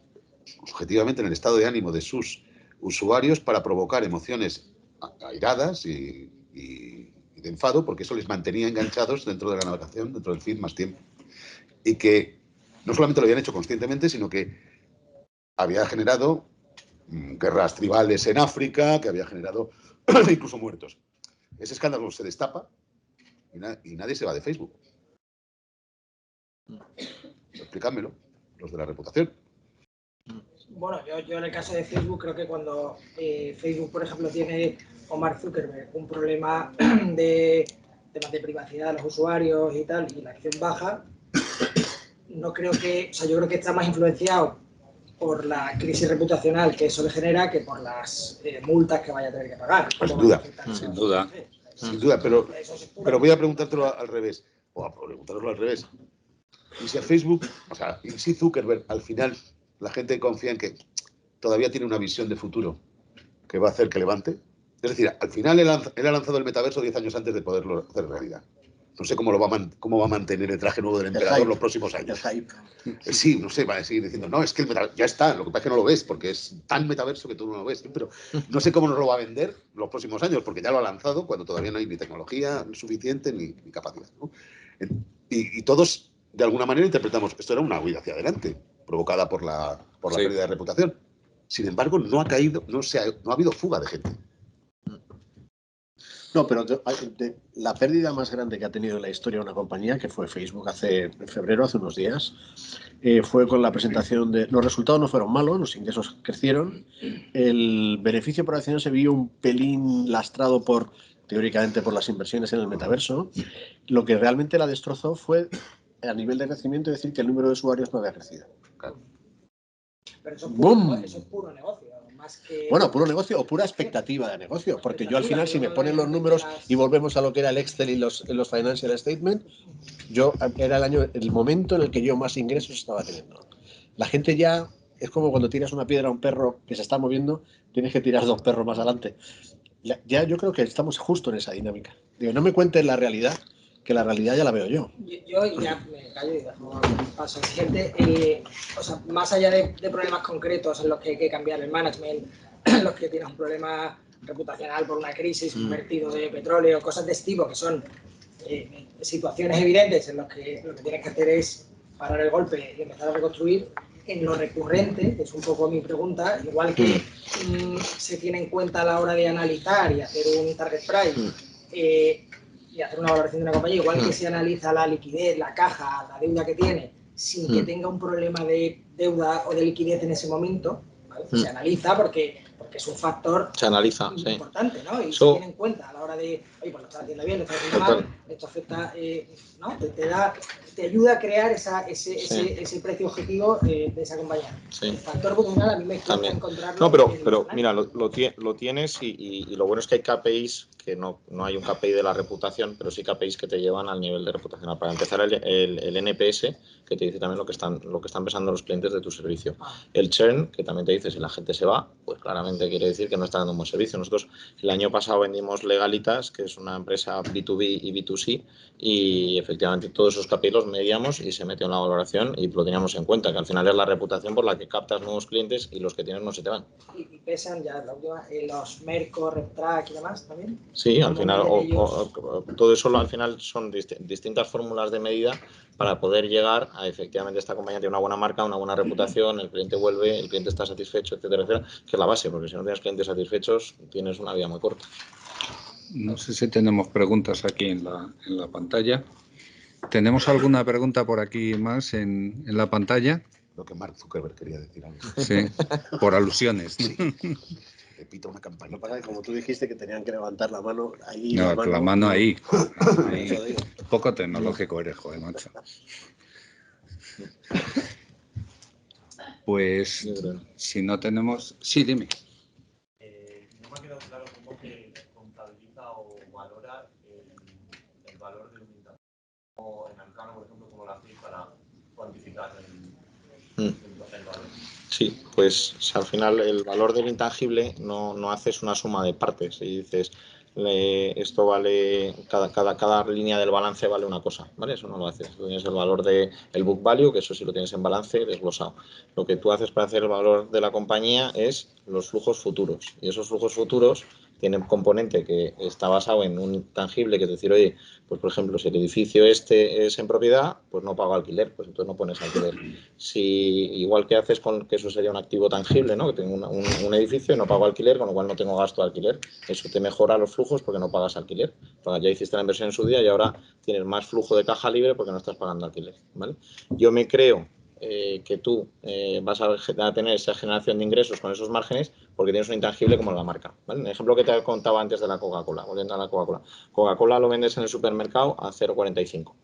subjetivamente en el estado de ánimo de sus usuarios para provocar emociones airadas y de enfado, porque eso les mantenía enganchados dentro de la navegación, dentro del feed más tiempo. Y que no solamente lo habían hecho conscientemente, sino que había generado guerras tribales en África, que había generado incluso muertos. Ese escándalo se destapa y nadie se va de Facebook. Explícamelo, los de la reputación. Bueno, yo en el caso de Facebook creo que cuando Facebook, por ejemplo, tiene, o Mark Zuckerberg, un problema de temas de privacidad de los usuarios y tal, y la acción baja, no creo que, o sea, yo creo que está más influenciado por la crisis reputacional que eso le genera que por las multas que vaya a tener que pagar. Sin duda, sin duda. Sin duda, pero voy a preguntártelo al revés. O a preguntároslo al revés. Y si a Facebook, o sea, y si Zuckerberg, al final, la gente confía en que todavía tiene una visión de futuro que va a hacer que levante. Es decir, al final él ha lanzado el metaverso 10 años antes de poderlo hacer realidad. No sé cómo va a mantener el traje nuevo del emperador los próximos años. Sí, no sé, va a seguir diciendo, no, es que el metaverso ya está, lo que pasa es que no lo ves, porque es tan metaverso que tú no lo ves. Pero no sé cómo nos lo va a vender los próximos años, porque ya lo ha lanzado cuando todavía no hay ni tecnología suficiente ni capacidad, ¿no? Y todos, de alguna manera, interpretamos, esto era una huida hacia adelante, provocada por la pérdida de reputación. Sin embargo, no ha habido fuga de gente. No, pero la pérdida más grande que ha tenido en la historia de una compañía, que fue Facebook en febrero, hace unos días, fue con la presentación de... Los resultados no fueron malos, los ingresos crecieron, el beneficio por acción se vio un pelín lastrado teóricamente por las inversiones en el metaverso. Lo que realmente la destrozó fue a nivel de crecimiento, decir que el número de usuarios no había crecido. Claro. Pero eso es puro negocio. Más que... Bueno, puro negocio o pura expectativa de negocio, porque yo al final, si me ponen los números y volvemos a lo que era el Excel y los financial statements, era el momento en el que yo más ingresos estaba teniendo. La gente ya es como cuando tiras una piedra a un perro que se está moviendo, tienes que tirar 2 perros más adelante. Ya yo creo que estamos justo en esa dinámica. Digo, no me cuentes la realidad, que la realidad ya la veo yo. Yo ya me callo y dejo paso al siguiente. O sea, más allá de problemas concretos en los que hay que cambiar el management, los que tienen un problema reputacional por una crisis, un vertido de petróleo, cosas de este tipo, que son situaciones evidentes en las que lo que tienes que hacer es parar el golpe y empezar a reconstruir. En lo recurrente, que es un poco mi pregunta, igual que se tiene en cuenta a la hora de analizar y hacer un target price, y hacer una valoración de una compañía, igual que se analiza la liquidez, la caja, la deuda que tiene, sin que tenga un problema de deuda o de liquidez en ese momento, ¿vale? Se analiza porque es un factor importante, ¿no? Y se tiene en cuenta a la hora de, oye, pues lo estás haciendo bien, lo estás haciendo mal, esto afecta, ¿no? Te ayuda a crear ese precio objetivo de esa compañía. Sí. El factor vocacional a mí me cuesta encontrarlo. No, pero mira, lo tienes y lo bueno es que hay KPIs, que no hay un KPI de la reputación, pero sí KPIs que te llevan al nivel de reputación. Para empezar, el NPS, que te dice también lo que están pensando los clientes de tu servicio. El churn, que también te dice si la gente se va, pues claramente quiere decir que no está dando un buen servicio. Nosotros el año pasado vendimos Legalitas, que es una empresa B2B y B2C, y efectivamente todos esos KPIs los medíamos y se metió en la valoración y lo teníamos en cuenta, que al final es la reputación por la que captas nuevos clientes y los que tienes no se te van. ¿Y pesan ya la última, los Merco, RepTrack y demás también? Sí, al final todo eso al final son distintas fórmulas de medida para poder llegar a efectivamente esta compañía tiene una buena marca, una buena reputación, el cliente vuelve, el cliente está satisfecho, etcétera, etcétera, que es la base, porque si no tienes clientes satisfechos tienes una vida muy corta. No sé si tenemos preguntas aquí en la pantalla. ¿Tenemos alguna pregunta por aquí más en la pantalla? Lo que Mark Zuckerberg quería decir algo. Sí, por alusiones. Sí. Repito una campaña. Lo que pasa es que como tú dijiste que tenían que levantar la mano ahí. No, la mano ahí. Ahí. Poco tecnológico eres, joder, macho. Pues, si no tenemos... Sí, dime. No me ha quedado claro cómo se contabiliza o valora el valor de un intangible. O en Arcano, por ejemplo, cómo lo hacéis para cuantificar el valor. Sí, pues al final el valor del intangible no haces una suma de partes y dices esto vale, cada línea del balance vale una cosa, ¿vale? Eso no lo haces. Tú tienes el valor del book value, que eso sí lo tienes en balance desglosado. Lo que tú haces para hacer el valor de la compañía es los flujos futuros. Y esos flujos futuros tienen un componente que está basado en un intangible, que es decir, oye, pues por ejemplo, si el edificio este es en propiedad, pues no pago alquiler, pues entonces no pones alquiler. Si igual que haces con que eso sería un activo tangible, ¿no? Que tengo un edificio y no pago alquiler, con lo cual no tengo gasto de alquiler. Eso te mejora los flujos porque no pagas alquiler. Ya hiciste la inversión en su día y ahora tienes más flujo de caja libre porque no estás pagando alquiler, ¿vale? Yo me creo que tú vas a tener esa generación de ingresos con esos márgenes porque tienes un intangible como la marca, ¿vale? El ejemplo que te contaba antes de la Coca-Cola, volviendo a la Coca-Cola. Coca-Cola lo vendes en el supermercado a 0,45.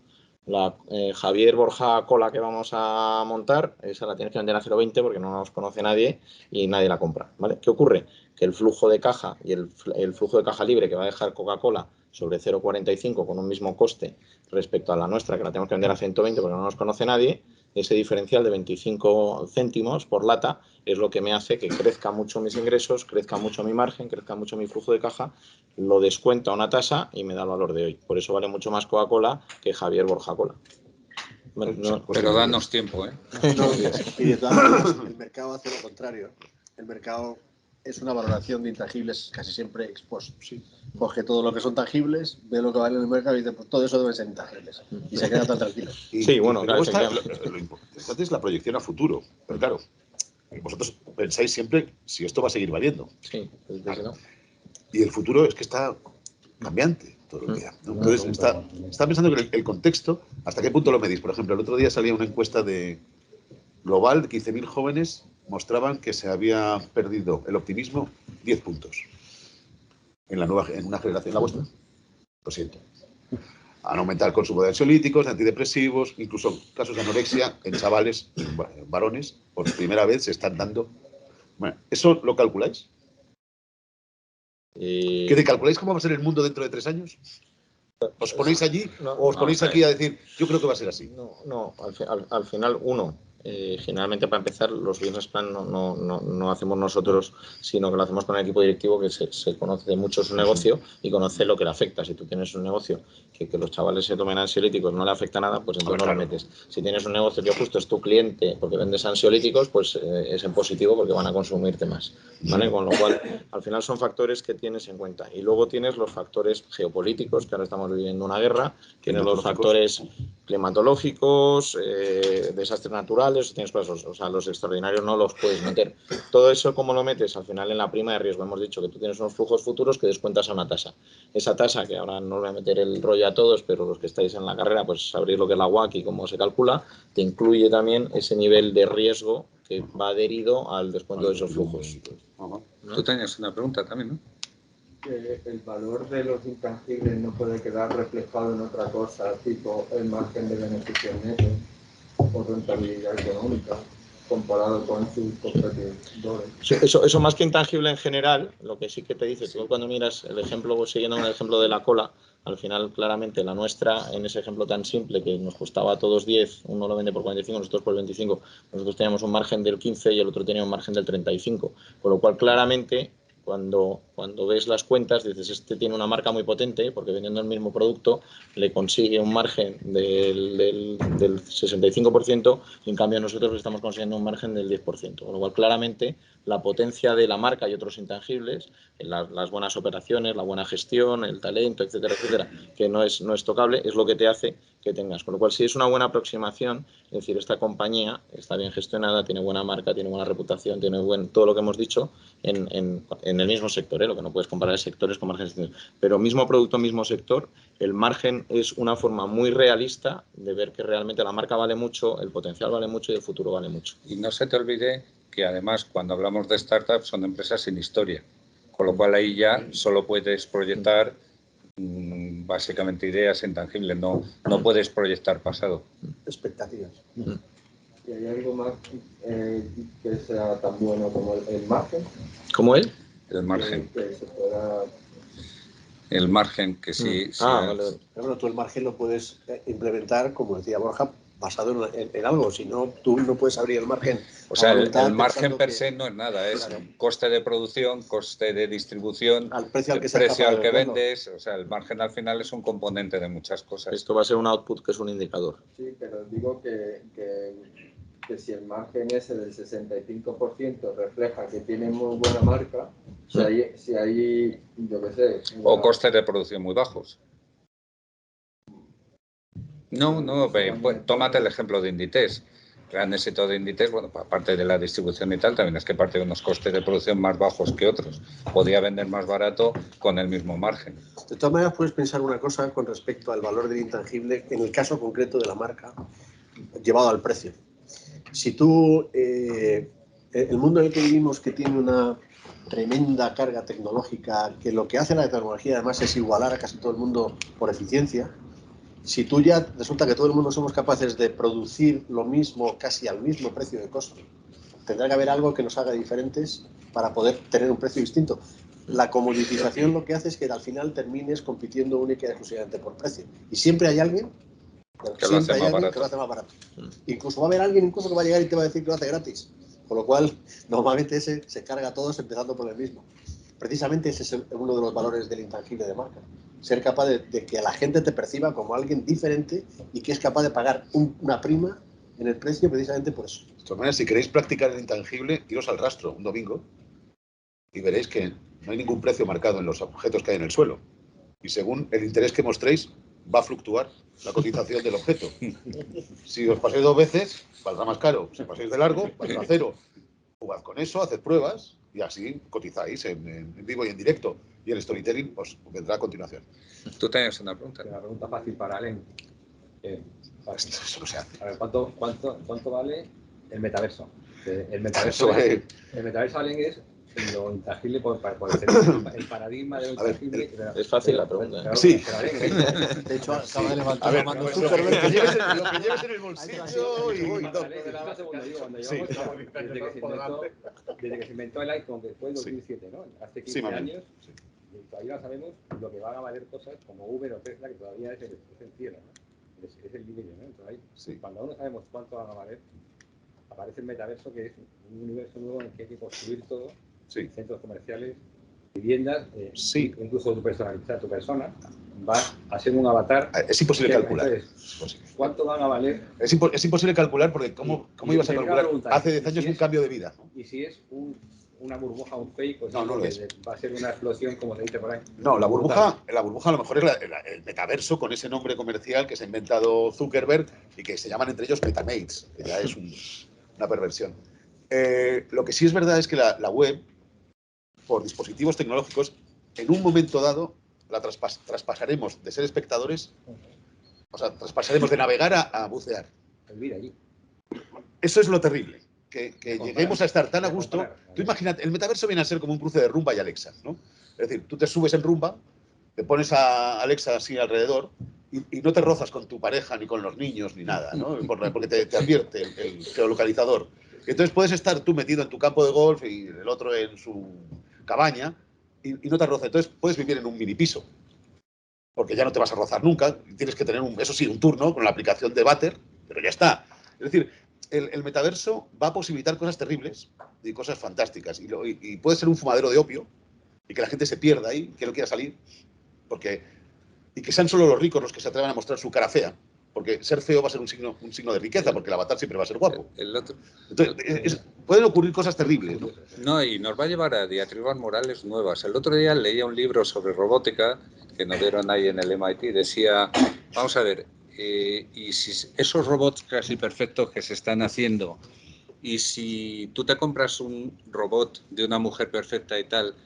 La Javier Borja Cola que vamos a montar, esa la tienes que vender a 0,20 porque no nos conoce nadie y nadie la compra, ¿vale? ¿Qué ocurre? Que el flujo de caja y el flujo de caja libre que va a dejar Coca-Cola sobre 0,45 con un mismo coste respecto a la nuestra, que la tenemos que vender a 120 porque no nos conoce nadie, ese diferencial de 25 céntimos por lata es lo que me hace que crezca mucho mis ingresos, crezca mucho mi margen, crezca mucho mi flujo de caja, lo descuenta a una tasa y me da el valor de hoy. Por eso vale mucho más Coca-Cola que Javier Borja Cola. No, pero danos tiempo, ¿eh? No, y de todas maneras, el mercado hace lo contrario. El mercado es una valoración de intangibles casi siempre ex post. Sí. Coge todo lo que son tangibles, ve lo que vale en el mercado y dice, pues todo eso debe ser intangibles. Y se queda tan tranquilo. Sí, bueno, claro, lo importante es la proyección a futuro. Pero claro, Vosotros pensáis siempre si esto va a seguir valiendo. Sí, desde que no. Y el futuro es que está cambiante todo el día, ¿no? Entonces, está pensando que el contexto, ¿hasta qué punto lo medís? Por ejemplo, el otro día salía una encuesta global de 15.000 jóvenes, mostraban que se había perdido el optimismo 10 puntos en una generación, la vuestra. Lo siento. Han aumentado el consumo de ansiolíticos, de antidepresivos, incluso casos de anorexia en chavales, varones, por primera vez se están dando. Bueno, ¿eso lo calculáis? ¿Que calculáis cómo va a ser el mundo dentro de 3 años? ¿Os ponéis allí o os ponéis aquí a decir, yo creo que va a ser así? No, al final, generalmente para empezar, los business plan no hacemos nosotros, sino que lo hacemos con el equipo directivo que se conoce mucho su negocio y conoce lo que le afecta. Si tú tienes un negocio que los chavales se tomen ansiolíticos no le afecta nada, pues entonces no lo metes. Si tienes un negocio que justo es tu cliente porque vendes ansiolíticos, pues es en positivo porque van a consumirte más, ¿vale? Con lo cual, al final son factores que tienes en cuenta. Y luego tienes los factores geopolíticos, que ahora estamos viviendo una guerra, tienes los factores climatológicos, desastres naturales, tienes cosas, o sea, los extraordinarios no los puedes meter. Todo eso, ¿cómo lo metes? Al final en la prima de riesgo hemos dicho que tú tienes unos flujos futuros que descuentas a una tasa. Esa tasa, que ahora no voy a meter el rollo a todos, pero los que estáis en la carrera, pues sabréis lo que es la WACC y cómo se calcula, te incluye también ese nivel de riesgo que va adherido al descuento de esos flujos. ¿No? Tú tenías una pregunta también, ¿no? Que el valor de los intangibles no puede quedar reflejado en otra cosa, tipo el margen de beneficios netos o rentabilidad económica comparado con sus competidores. Sí, eso más que intangible en general, lo que sí que te dice, tú cuando miras el ejemplo, siguiendo el ejemplo de la cola, al final claramente la nuestra, en ese ejemplo tan simple que nos costaba a todos 10, uno lo vende por 45, nosotros por 25, nosotros teníamos un margen del 15 y el otro tenía un margen del 35, con lo cual claramente cuando ves las cuentas dices, este tiene una marca muy potente porque vendiendo el mismo producto le consigue un margen del 65% y en cambio nosotros estamos consiguiendo un margen del 10%, con lo cual claramente la potencia de la marca y otros intangibles, las buenas operaciones, la buena gestión, el talento, etcétera, etcétera, que no es tocable, es lo que te hace que tengas. Con lo cual, si es una buena aproximación, es decir, esta compañía está bien gestionada, tiene buena marca, tiene buena reputación, tiene todo lo que hemos dicho en el mismo sector, lo que no puedes comparar es sectores con márgenes distintos. Pero mismo producto, mismo sector, el margen es una forma muy realista de ver que realmente la marca vale mucho, el potencial vale mucho y el futuro vale mucho. Y no se te olvide que además cuando hablamos de startups son empresas sin historia, con lo cual ahí ya solo puedes proyectar básicamente ideas intangibles, no puedes proyectar pasado. Expectativas. ¿Y hay algo más que sea tan bueno como el margen? ¿Cómo él? El margen. Que se pueda... El margen que sí. Vale. Pero bueno, tú el margen lo puedes implementar, como decía Borja, basado en algo. Si no, tú no puedes abrir el margen. O sea, el margen per se no es nada, es claro, coste de producción, coste de distribución, al precio al que, precio al que vendes. O sea, el margen al final es un componente de muchas cosas. Esto va a ser un output que es un indicador. Sí, pero digo que si el margen ese del 65% refleja que tiene muy buena marca, si hay yo qué sé... O costes de producción muy bajos. Pues, tómate el ejemplo de Inditex. Gran éxito de Inditex, bueno, aparte de la distribución y tal, también es que parte de unos costes de producción más bajos que otros. Podía vender más barato con el mismo margen. De todas maneras, puedes pensar una cosa con respecto al valor del intangible, en el caso concreto de la marca, llevado al precio. Si tú, el mundo en el que vivimos, que tiene una tremenda carga tecnológica, que lo que hace la tecnología además es igualar a casi todo el mundo por eficiencia, si tú ya resulta que todo el mundo somos capaces de producir lo mismo, casi al mismo precio de costo, tendrá que haber algo que nos haga diferentes para poder tener un precio distinto. La comoditización lo que hace es que al final termines compitiendo única y exclusivamente por precio. Y siempre hay alguien que lo hace más barato. Incluso va a haber alguien que va a llegar y te va a decir que lo hace gratis. Con lo cual, normalmente ese se carga a todos empezando por el mismo. Precisamente ese es uno de los valores del intangible de marca. Ser capaz de que la gente te perciba como alguien diferente y que es capaz de pagar una prima en el precio precisamente por eso. De todas maneras, si queréis practicar el intangible, iros al rastro un domingo y veréis que no hay ningún precio marcado en los objetos que hay en el suelo. Y según el interés que mostréis, va a fluctuar la cotización del objeto. Si os pasáis 2 veces, valdrá más caro. Si pasáis de largo, valdrá 0. jugad con eso, haced pruebas y así cotizáis en vivo y en directo. Y el storytelling pues vendrá a continuación. Tú tenías una pregunta. Una pregunta fácil para Alen. Eso no se hace. A ver, ¿cuánto vale el metaverso? El metaverso, Alen, es lo intangible por el paradigma de lo intangible. Es fácil la pregunta. Sí. De hecho, acaba de levantar la mano. Lo que lleves en el bolsillo y... Desde que se inventó el iPhone, que fue en 2007, ¿no? Hace 15 años, todavía no sabemos lo que van a valer cosas como Uber o Tesla, que todavía es el cielo, ¿no? Es el límite, ¿no? Entonces, cuando aún no sabemos cuánto van a valer, aparece el metaverso, que es un universo nuevo en el que hay que construir todo, centros comerciales, viviendas, incluso tu persona va a ser un avatar. Es imposible calcular. Entonces, ¿cuánto van a valer? Es imposible calcular porque ¿cómo ibas a calcular? Hace 10 años un cambio de vida. Y si es una burbuja, un fake, pues no lo es. Va a ser una explosión, como se dice por ahí. No, la burbuja a lo mejor es el metaverso con ese nombre comercial que se ha inventado Zuckerberg y que se llaman entre ellos metamates, que ya es una perversión. Lo que sí es verdad es que la web, por dispositivos tecnológicos, en un momento dado la traspasaremos de ser espectadores, o sea, traspasaremos de navegar a bucear. Vivir allí. Eso es lo terrible, que lleguemos a estar tan a gusto. Tú imagínate, el metaverso viene a ser como un cruce de Rumba y Alexa, ¿no? Es decir, tú te subes en Rumba, te pones a Alexa así alrededor y no te rozas con tu pareja ni con los niños ni nada, ¿no? Porque te advierte el geolocalizador. Entonces puedes estar tú metido en tu campo de golf y el otro en su cabaña y no te roza. Entonces puedes vivir en un mini piso, porque ya no te vas a rozar nunca. Tienes que tener, eso sí, un turno con la aplicación de Butter, pero ya está. Es decir, el metaverso va a posibilitar cosas terribles y cosas fantásticas. Y puede ser un fumadero de opio y que la gente se pierda ahí, que no quiera salir, y que sean solo los ricos los que se atrevan a mostrar su cara fea. Porque ser feo va a ser un signo de riqueza, porque el avatar siempre va a ser guapo. Entonces, pueden ocurrir cosas terribles, ¿no? No, y nos va a llevar a diatribas morales nuevas. El otro día leía un libro sobre robótica que nos dieron ahí en el MIT. Decía, vamos a ver, y si esos robots casi perfectos que se están haciendo, y si tú te compras un robot de una mujer perfecta y tal,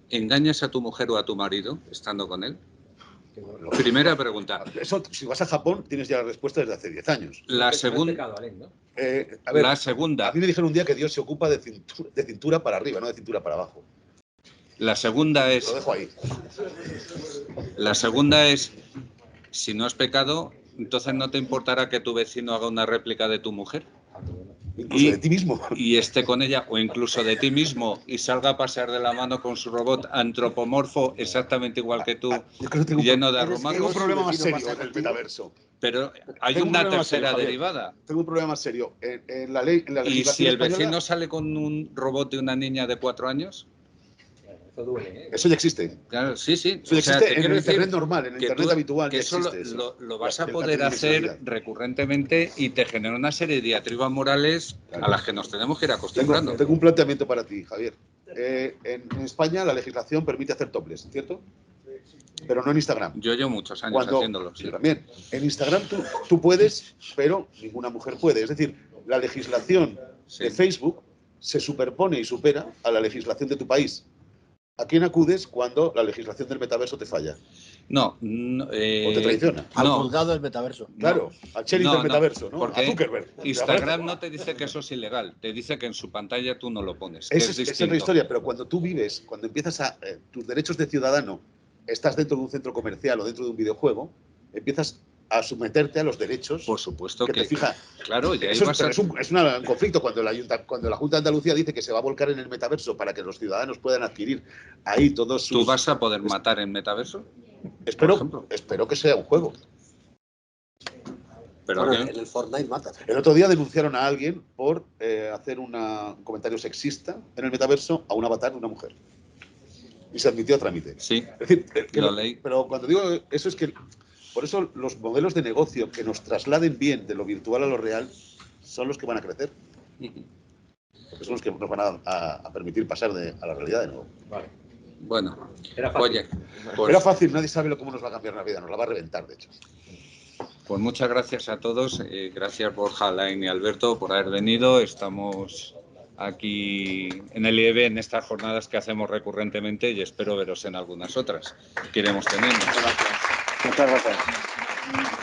¿engañas a tu mujer o a tu marido estando con él? Primera pregunta. Eso, si vas a Japón, tienes ya la respuesta desde hace 10 años. La segunda. A ver, la segunda. A mí me dijeron un día que Dios se ocupa de cintura para arriba, no de cintura para abajo. La segunda es. Lo dejo ahí. La segunda es, si no es pecado, entonces no te importará que tu vecino haga una réplica de tu mujer. Incluso de ti mismo. Y esté con ella, o incluso de ti mismo, y salga a pasear de la mano con su robot antropomorfo, exactamente igual que tú, lleno de aromacos. Tengo un problema más serio en el metaverso. Pero hay una tercera derivada. Tengo un problema más serio. En la ley, en la ¿Y si el española, vecino sale con un robot de una niña de 4 años? Eso duele, ¿eh? Eso ya existe. Claro, sí, sí. Eso ya existe en el internet normal, en el internet habitual. Que eso lo vas a poder hacer recurrentemente y te genera una serie de diatribas morales a las que nos tenemos que ir acostumbrando. Tengo un planteamiento para ti, Javier. En España la legislación permite hacer topless, ¿cierto? Pero no en Instagram. Yo llevo muchos años haciéndolo. Sí. Yo también. En Instagram tú puedes, pero ninguna mujer puede. Es decir, la legislación de Facebook se superpone y supera a la legislación de tu país. ¿A quién acudes cuando la legislación del metaverso te falla? No. ¿O te traiciona? Al juzgado del metaverso. Claro, al sheriff del metaverso, ¿no? Porque a Zuckerberg. Instagram no te dice que eso es ilegal, te dice que en su pantalla tú no lo pones. Esa es otra historia, pero cuando tú vives, cuando empiezas a... tus derechos de ciudadano, estás dentro de un centro comercial o dentro de un videojuego, empiezas a someterte a los derechos. Por supuesto que te fija. Claro, y ahí eso es un conflicto cuando la Junta de Andalucía dice que se va a volcar en el metaverso para que los ciudadanos puedan adquirir ahí todos sus... ¿Tú vas a poder matar en metaverso? Espero que sea un juego. Pero bueno, en el Fortnite mata. El otro día denunciaron a alguien por hacer un comentario sexista en el metaverso a un avatar de una mujer. Y se admitió a trámite. Sí, es decir, lo leí. Pero cuando digo eso es que... Por eso los modelos de negocio que nos trasladen bien de lo virtual a lo real son los que van a crecer. Porque son los que nos van a permitir pasar a la realidad de nuevo. Vale. Bueno, era fácil. Oye, pues, era fácil, nadie sabe cómo nos va a cambiar la vida, nos la va a reventar, de hecho. Pues muchas gracias a todos. Gracias Borja, Alain y Alberto por haber venido. Estamos aquí en el IEB en estas jornadas que hacemos recurrentemente y espero veros en algunas otras que iremos teniendo. Muchas gracias.